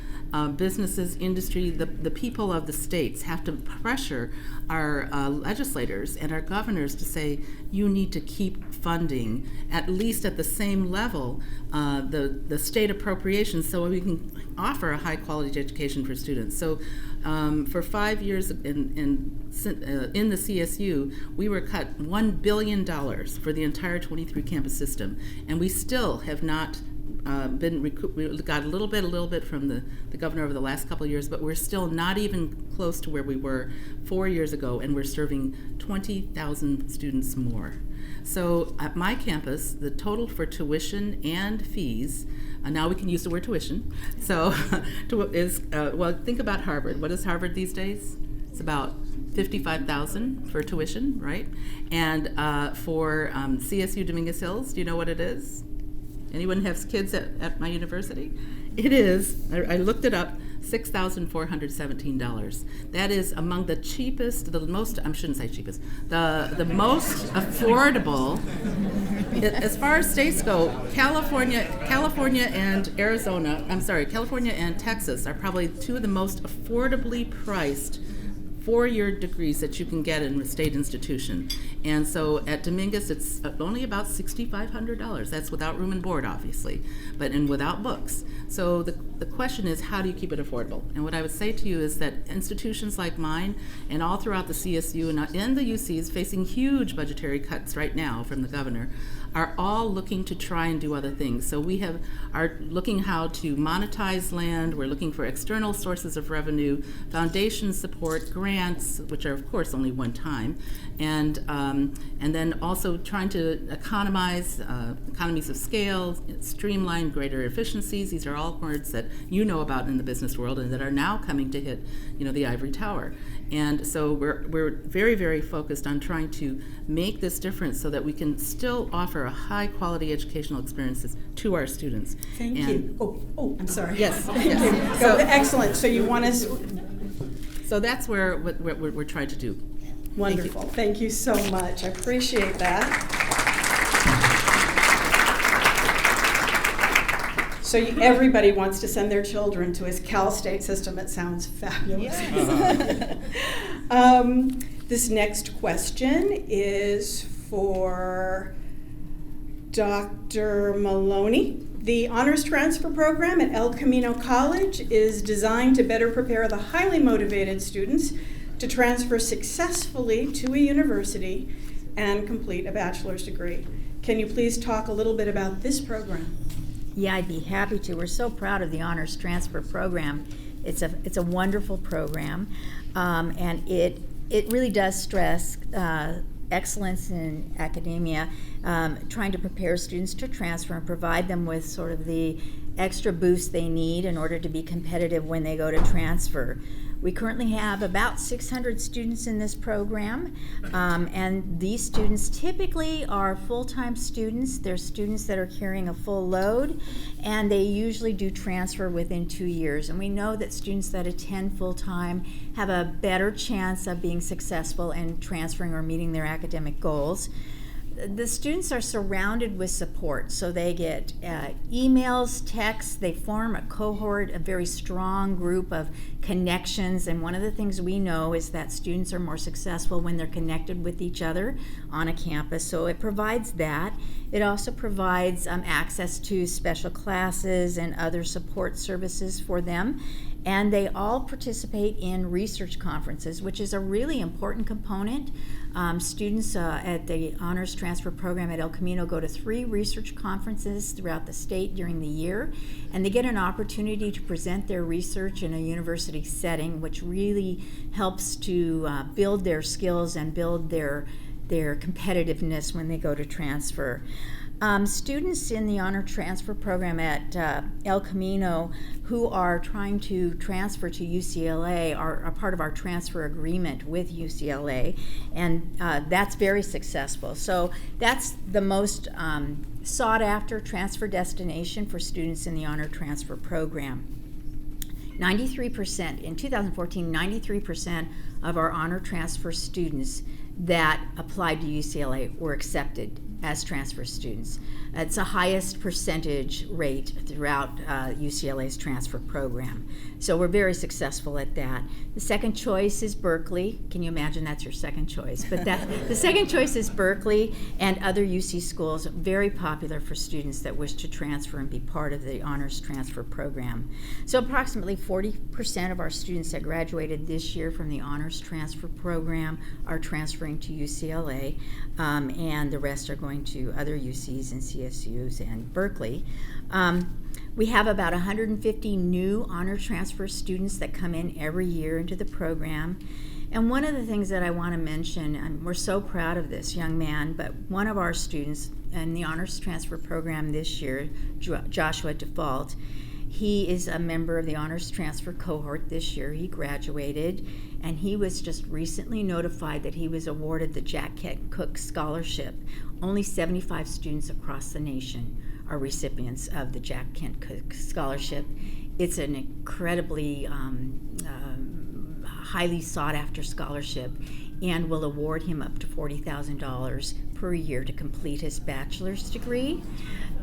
businesses, industry, the people of the states have to pressure our legislators and our governors to say, you need to keep funding at least at the same level the state appropriations so we can offer a high quality education for students. So for 5 years in the CSU, we were cut $1 billion for the entire 23 campus system, and we still have not we got a little bit from the governor over the last couple of years, but we're still not even close to where we were 4 years ago, and we're serving 20,000 students more. So at my campus, the total for tuition and fees, now we can use the word tuition, so is, well, think about Harvard. What is Harvard these days? It's about $55,000 for tuition, right? And for CSU Dominguez Hills, do you know what it is? Anyone has kids at my university? It is, I looked it up, $6,417. That is among the cheapest, the most, I shouldn't say cheapest, the most affordable. As far as states go, California and Arizona, California and Texas are probably two of the most affordably priced four-year degrees that you can get in a state institution. And so at Dominguez, it's only about $6,500. That's without room and board, obviously, and without books. So the question is, how do you keep it affordable? And what I would say to you is that institutions like mine and all throughout the CSU and the UCs facing huge budgetary cuts right now from the governor are all looking to try and do other things. So we are looking how to monetize land. We're looking for external sources of revenue, foundation support, grants, which are of course only one time, and then also trying to economize, economies of scale, streamline greater efficiencies. These are all words that you know about in the business world and that are now coming to hit, the ivory tower. And so we're very, very focused on trying to make this difference so that we can still offer a high quality educational experiences to our students. Thank you. Oh, I'm sorry. Yes. Thank yes. you. So, excellent. So you want us. So that's what we're trying to do. Wonderful. Thank you so much. I appreciate that. So everybody wants to send their children to his Cal State system. It sounds fabulous. Yes. This next question is for Dr. Maloney. The Honors Transfer Program at El Camino College is designed to better prepare the highly motivated students to transfer successfully to a university and complete a bachelor's degree. Can you please talk a little bit about this program? Yeah, I'd be happy to. We're so proud of the Honors Transfer Program. It's a wonderful program, and it really does stress excellence in academia, trying to prepare students to transfer and provide them with sort of the extra boost they need in order to be competitive when they go to transfer. We currently have about 600 students in this program, and these students typically are full-time students. They're students that are carrying a full load, and they usually do transfer within 2 years. And we know that students that attend full-time have a better chance of being successful and transferring or meeting their academic goals. The students are surrounded with support, so they get emails, texts, they form a cohort, a very strong group of connections, and one of the things we know is that students are more successful when they're connected with each other on a campus, so it provides that. It also provides access to special classes and other support services for them. And they all participate in research conferences, which is a really important component. Students at the Honors Transfer Program at El Camino go to 3 research conferences throughout the state during the year, and they get an opportunity to present their research in a university setting, which really helps to build their skills and build their competitiveness when they go to transfer. Students in the Honor Transfer Program at El Camino who are trying to transfer to UCLA are a part of our transfer agreement with UCLA, and that's very successful. So that's the most sought after transfer destination for students in the Honor Transfer Program. 93%, in 2014, 93% of our honor transfer students that applied to UCLA were accepted as transfer students. It's the highest percentage rate throughout UCLA's transfer program. So we're very successful at that. The second choice is Berkeley. Can you imagine that's your second choice? But the second choice is Berkeley and other UC schools, very popular for students that wish to transfer and be part of the Honors Transfer Program. So approximately 40% of our students that graduated this year from the Honors Transfer Program are transferring to UCLA, and the rest are going going to other UCs and CSUs and Berkeley. We have about 150 new honor transfer students that come in every year into the program. And one of the things that I want to mention, and we're so proud of this young man, but one of our students in the honors transfer program this year, Joshua Default, he is a member of the honors transfer cohort this year. He graduated, and he was just recently notified that he was awarded the Jack Kent Cook Scholarship. Only 75 students across the nation are recipients of the Jack Kent Cook Scholarship. It's an incredibly highly sought after scholarship, and will award him up to $40,000 per year to complete his bachelor's degree,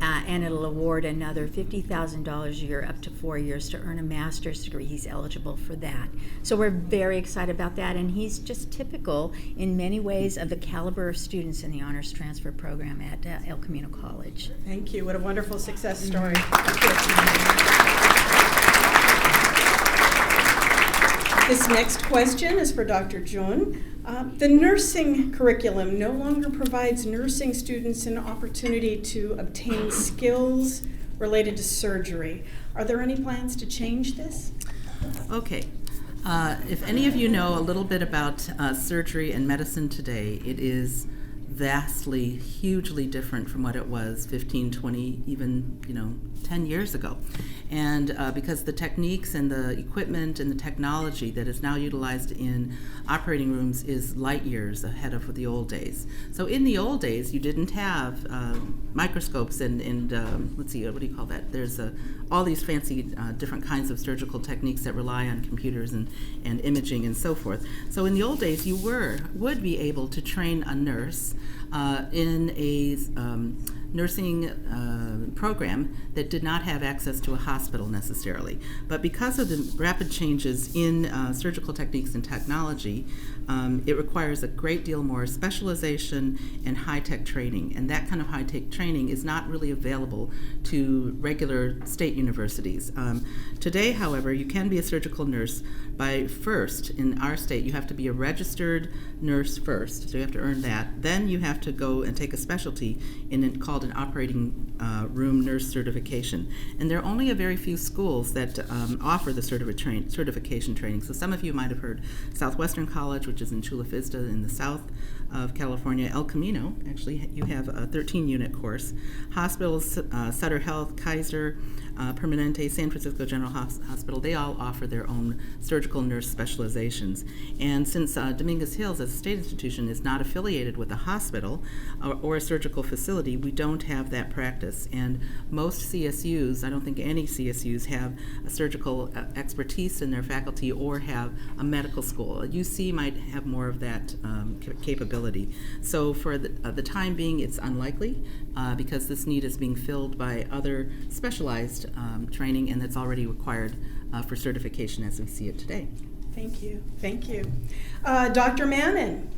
and it'll award another $50,000 a year up to 4 years to earn a master's degree. He's eligible for that. So we're very excited about that, and he's just typical in many ways of the caliber of students in the honors transfer program at El Camino College. Thank you. What a wonderful success story. This next question is for Dr. Jun. The nursing curriculum no longer provides nursing students an opportunity to obtain skills related to surgery. Are there any plans to change this? Okay. If any of you know a little bit about surgery and medicine today, it is vastly, hugely different from what it was 15, 20, even 10 years ago. And because the techniques and the equipment and the technology that is now utilized in operating rooms is light years ahead of the old days. So in the old days, you didn't have microscopes and let's see, what do you call that? There's all these fancy different kinds of surgical techniques that rely on computers and imaging and so forth. So in the old days, you would be able to train a nurse in a nursing program that did not have access to a hospital necessarily. But because of the rapid changes in surgical techniques and technology, it requires a great deal more specialization and high-tech training. And that kind of high-tech training is not really available to regular state universities. Today, however, you can be a surgical nurse by first, in our state, you have to be a registered nurse first, so you have to earn that. Then you have to go and take a specialty called an operating room nurse certification. And there are only a very few schools that offer the certification training. So some of you might have heard Southwestern College, which is in Chula Vista in the south of California. El Camino, actually, you have a 13-unit course. Hospitals, Sutter Health, Kaiser, Permanente, San Francisco General Hospital, they all offer their own surgical nurse specializations. And since Dominguez Hills, as a state institution, is not affiliated with a hospital or a surgical facility, we don't have that practice. And most CSUs, I don't think any CSUs have a surgical expertise in their faculty or have a medical school. A UC might have more of that capability. So for the time being, it's unlikely because this need is being filled by other specialized training, and that's already required for certification as we see it today. Thank you. Thank you. Dr. Mannon,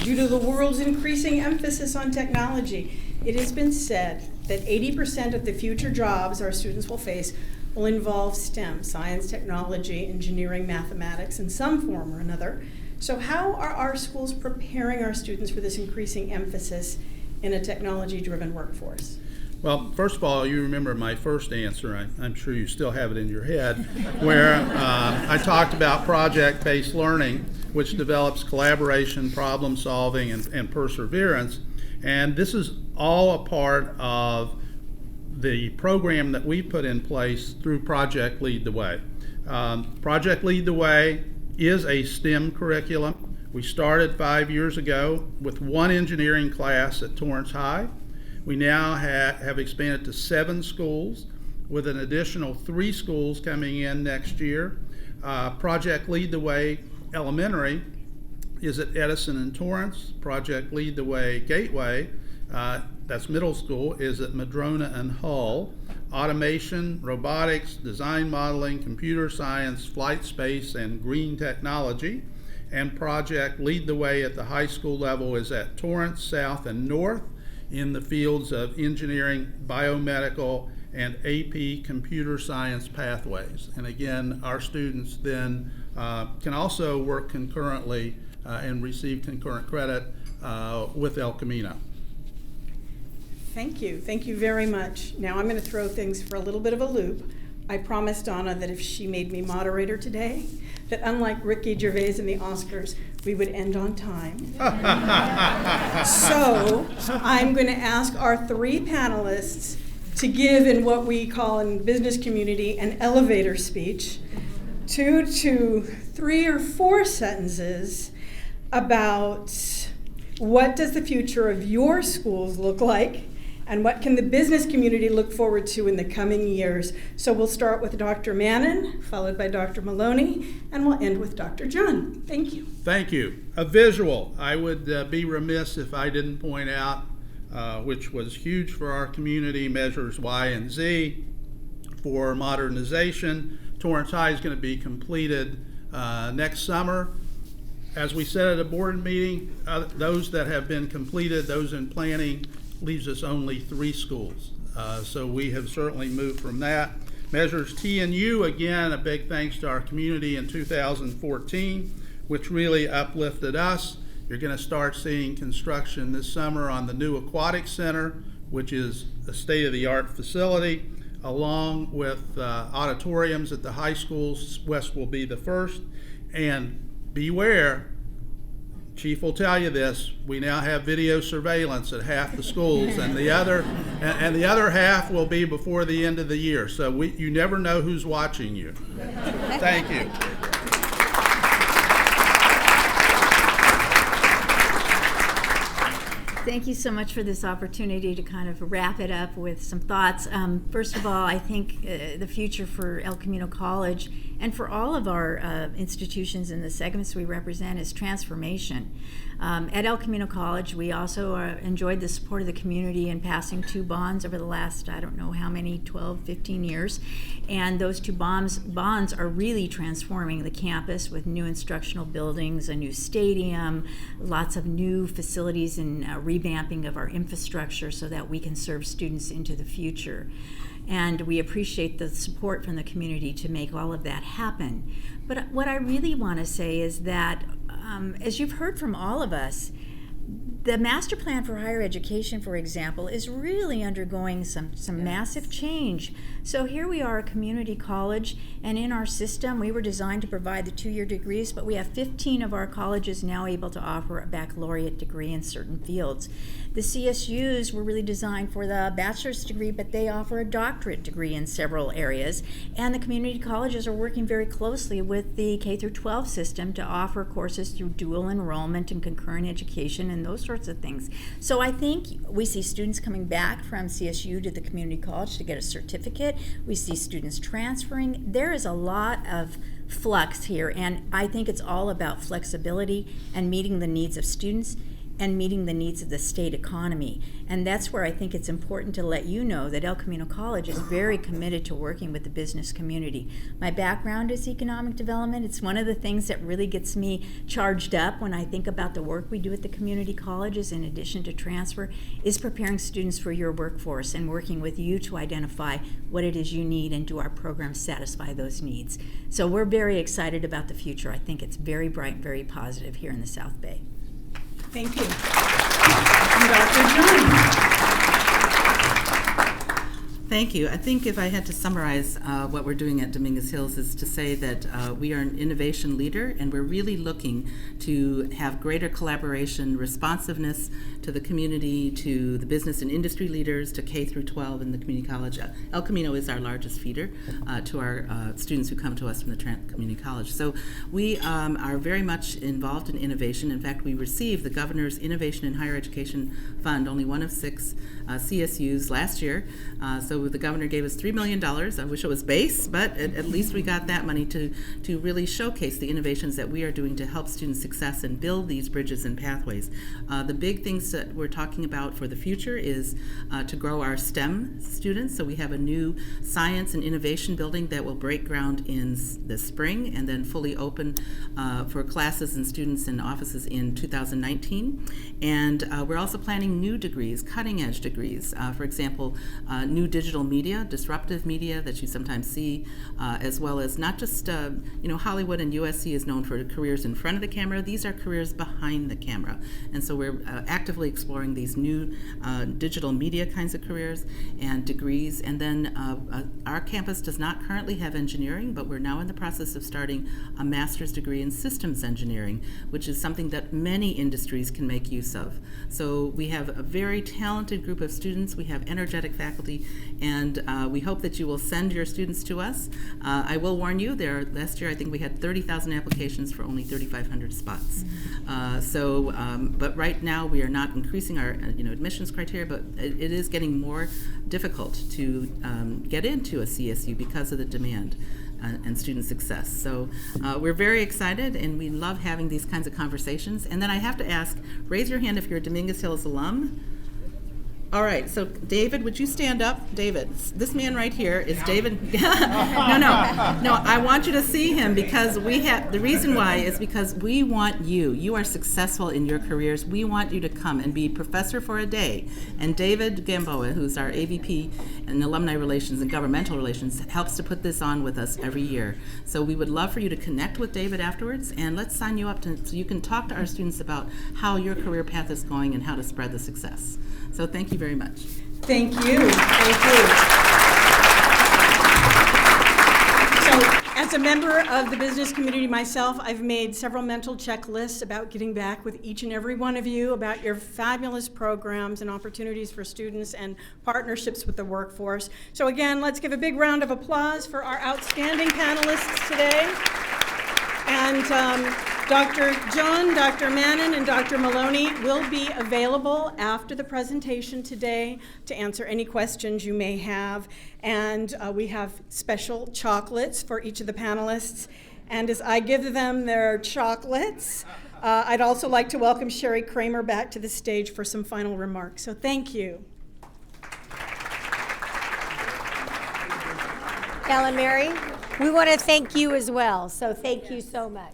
due to the world's increasing emphasis on technology, it has been said that 80% of the future jobs our students will face will involve STEM, science, technology, engineering, mathematics, in some form or another. So how are our schools preparing our students for this increasing emphasis in a technology-driven workforce? Well, first of all, you remember my first answer, I'm sure you still have it in your head, where I talked about project-based learning, which develops collaboration, problem solving, and perseverance. And this is all a part of the program that we put in place through Project Lead the Way. Project Lead the Way is a STEM curriculum. We started 5 years ago with one engineering class at Torrance High. We now have expanded to 7 schools with an additional 3 schools coming in next year. Project Lead the Way Elementary is at Edison and Torrance. Project Lead the Way Gateway, that's middle school, is at Madrona and Hull. Automation, robotics, design modeling, computer science, flight space, and green technology. And Project Lead the Way at the high school level is at Torrance, South, and North in the fields of engineering, biomedical, and AP computer science pathways. And again, our students then can also work concurrently and receive concurrent credit with El Camino. Thank you. Thank you very much. Now I'm going to throw things for a little bit of a loop. I promised Donna that if she made me moderator today, that unlike Ricky Gervais in the Oscars, we would end on time. So I'm going to ask our three panelists to give in what we call in business community an elevator speech, 2 to 3 or 4 sentences about what does the future of your schools look like, and what can the business community look forward to in the coming years. So we'll start with Dr. Mannon, followed by Dr. Maloney, and we'll end with Dr. John. Thank you. Thank you. A visual. I would be remiss if I didn't point out, which was huge for our community, measures Y and Z for modernization. Torrance High is going to be completed next summer. As we said at a board meeting, those that have been completed, those in planning, leaves us only 3 schools. So we have certainly moved from that. Measures T and U, again, a big thanks to our community in 2014, which really uplifted us. You're going to start seeing construction this summer on the new Aquatic Center, which is a state-of-the-art facility, along with auditoriums at the high schools. West will be the first. And beware, Chief will tell you this, we now have video surveillance at half the schools, and the other half will be before the end of the year. So you never know who's watching you. Thank you. Thank you so much for this opportunity to kind of wrap it up with some thoughts. First of all, I think the future for El Camino College and for all of our institutions in the segments we represent is transformation. At El Camino College, we also enjoyed the support of the community in passing 2 bonds over the last, I don't know how many, 12, 15 years. And those 2 bonds are really transforming the campus with new instructional buildings, a new stadium, lots of new facilities, and revamping of our infrastructure so that we can serve students into the future. And we appreciate the support from the community to make all of that happen. But what I really want to say is that, as you've heard from all of us, the master plan for higher education, for example, is really undergoing some massive change. So here we are, a community college, and in our system, we were designed to provide the 2-year degrees, but we have 15 of our colleges now able to offer a baccalaureate degree in certain fields. The CSUs were really designed for the bachelor's degree, but they offer a doctorate degree in several areas. And the community colleges are working very closely with the K-12 system to offer courses through dual enrollment and concurrent education and those sorts of things. So I think we see students coming back from CSU to the community college to get a certificate. We see students transferring. There is a lot of flux here, and I think it's all about flexibility and meeting the needs of students and meeting the needs of the state economy. And that's where I think it's important to let you know that El Camino College is very committed to working with the business community. My background is economic development. It's one of the things that really gets me charged up when I think about the work we do at the community colleges, in addition to transfer, is preparing students for your workforce and working with you to identify what it is you need and do our programs satisfy those needs. So we're very excited about the future. I think it's very bright, very positive here in the South Bay. Thank you. And Dr. John. Thank you. I think if I had to summarize what we're doing at Dominguez Hills is to say that we are an innovation leader, and we're really looking to have greater collaboration, responsiveness to the community, to the business and industry leaders, to K through 12 in the community college. El Camino is our largest feeder to our students who come to us from the community college. So we are very much involved in innovation. In fact, we received the Governor's Innovation in Higher Education Fund, only one of 6 CSUs last year. So the governor gave us $3 million. I wish it was base, but at least we got that money to really showcase the innovations that we are doing to help student success and build these bridges and pathways. The big things that we're talking about for the future is to grow our STEM students. So we have a new science and innovation building that will break ground in the spring and then fully open for classes and students and offices in 2019. And we're also planning new degrees, cutting edge degrees. For example, new digital digital media, disruptive media that you sometimes see, as well as not just, Hollywood and USC is known for careers in front of the camera. These are careers behind the camera. And so we're actively exploring these new digital media kinds of careers and degrees. And then our campus does not currently have engineering, but we're now in the process of starting a master's degree in systems engineering, which is something that many industries can make use of. So we have a very talented group of students. We have energetic faculty, and we hope that you will send your students to us. I will warn you, last year I think we had 30,000 applications for only 3,500 spots. But right now we are not increasing our admissions criteria, but it is getting more difficult to get into a CSU because of the demand and student success. So we're very excited, and we love having these kinds of conversations. And then I have to ask, raise your hand if you're a Dominguez Hills alum. All right, so David, would you stand up? David, this man right here is David. No, I want you to see him because the reason why is because we want you. You are successful in your careers. We want you to come and be professor for a day. And David Gamboa, who's our AVP in Alumni Relations and Governmental Relations, helps to put this on with us every year. So we would love for you to connect with David afterwards, and let's sign you up so you can talk to our students about how your career path is going and how to spread the success. So thank you very much. Thank you. Thank you. So, as a member of the business community myself, I've made several mental checklists about getting back with each and every one of you about your fabulous programs and opportunities for students and partnerships with the workforce. So again, let's give a big round of applause for our outstanding panelists today. And Dr. John, Dr. Mannon, and Dr. Maloney will be available after the presentation today to answer any questions you may have. And we have special chocolates for each of the panelists. And as I give them their chocolates, I'd also like to welcome Sherry Kramer back to the stage for some final remarks. So thank you. Ellen Mary, we want to thank you as well. So thank you so much.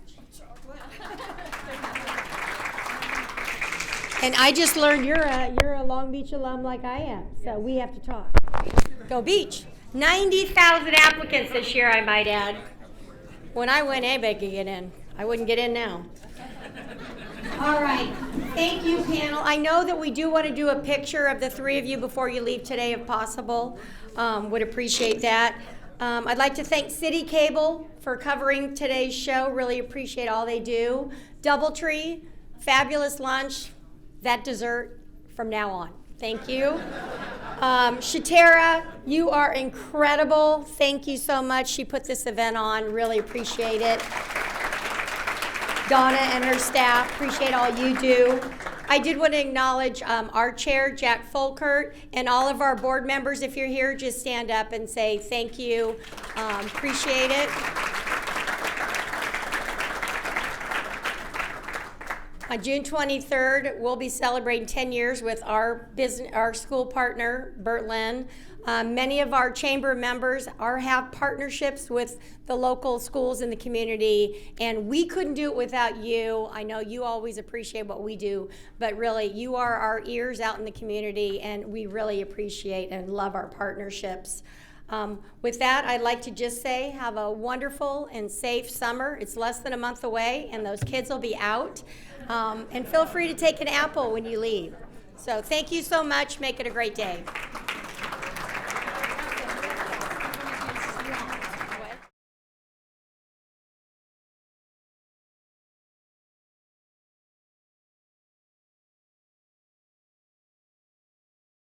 And I just learned you're a Long Beach alum like I am, so we have to talk. Go Beach. 90,000 applicants this year, I might add. When I went, anybody could get in. I wouldn't get in now. All right. Thank you, panel. I know that we do want to do a picture of the three of you before you leave today, if possible. Would appreciate that. I'd like to thank City Cable for covering today's show. Really appreciate all they do. Doubletree, fabulous lunch. That dessert from now on. Thank you. Shatera, you are incredible. Thank you so much. She put this event on. Really appreciate it. Donna and her staff, appreciate all you do. I did want to acknowledge our chair, Jack Folkert, and all of our board members. If you're here, just stand up and say thank you. Appreciate it. On June 23rd, we'll be celebrating 10 years with our school partner, Bert Lynn. Many of our chamber members have partnerships with the local schools in the community, and we couldn't do it without you. I know you always appreciate what we do, but really, you are our ears out in the community, and we really appreciate and love our partnerships. With that, I'd like to just say have a wonderful and safe summer. It's less than a month away, and those kids will be out. And feel free to take an apple when you leave. So thank you so much. Make it a great day.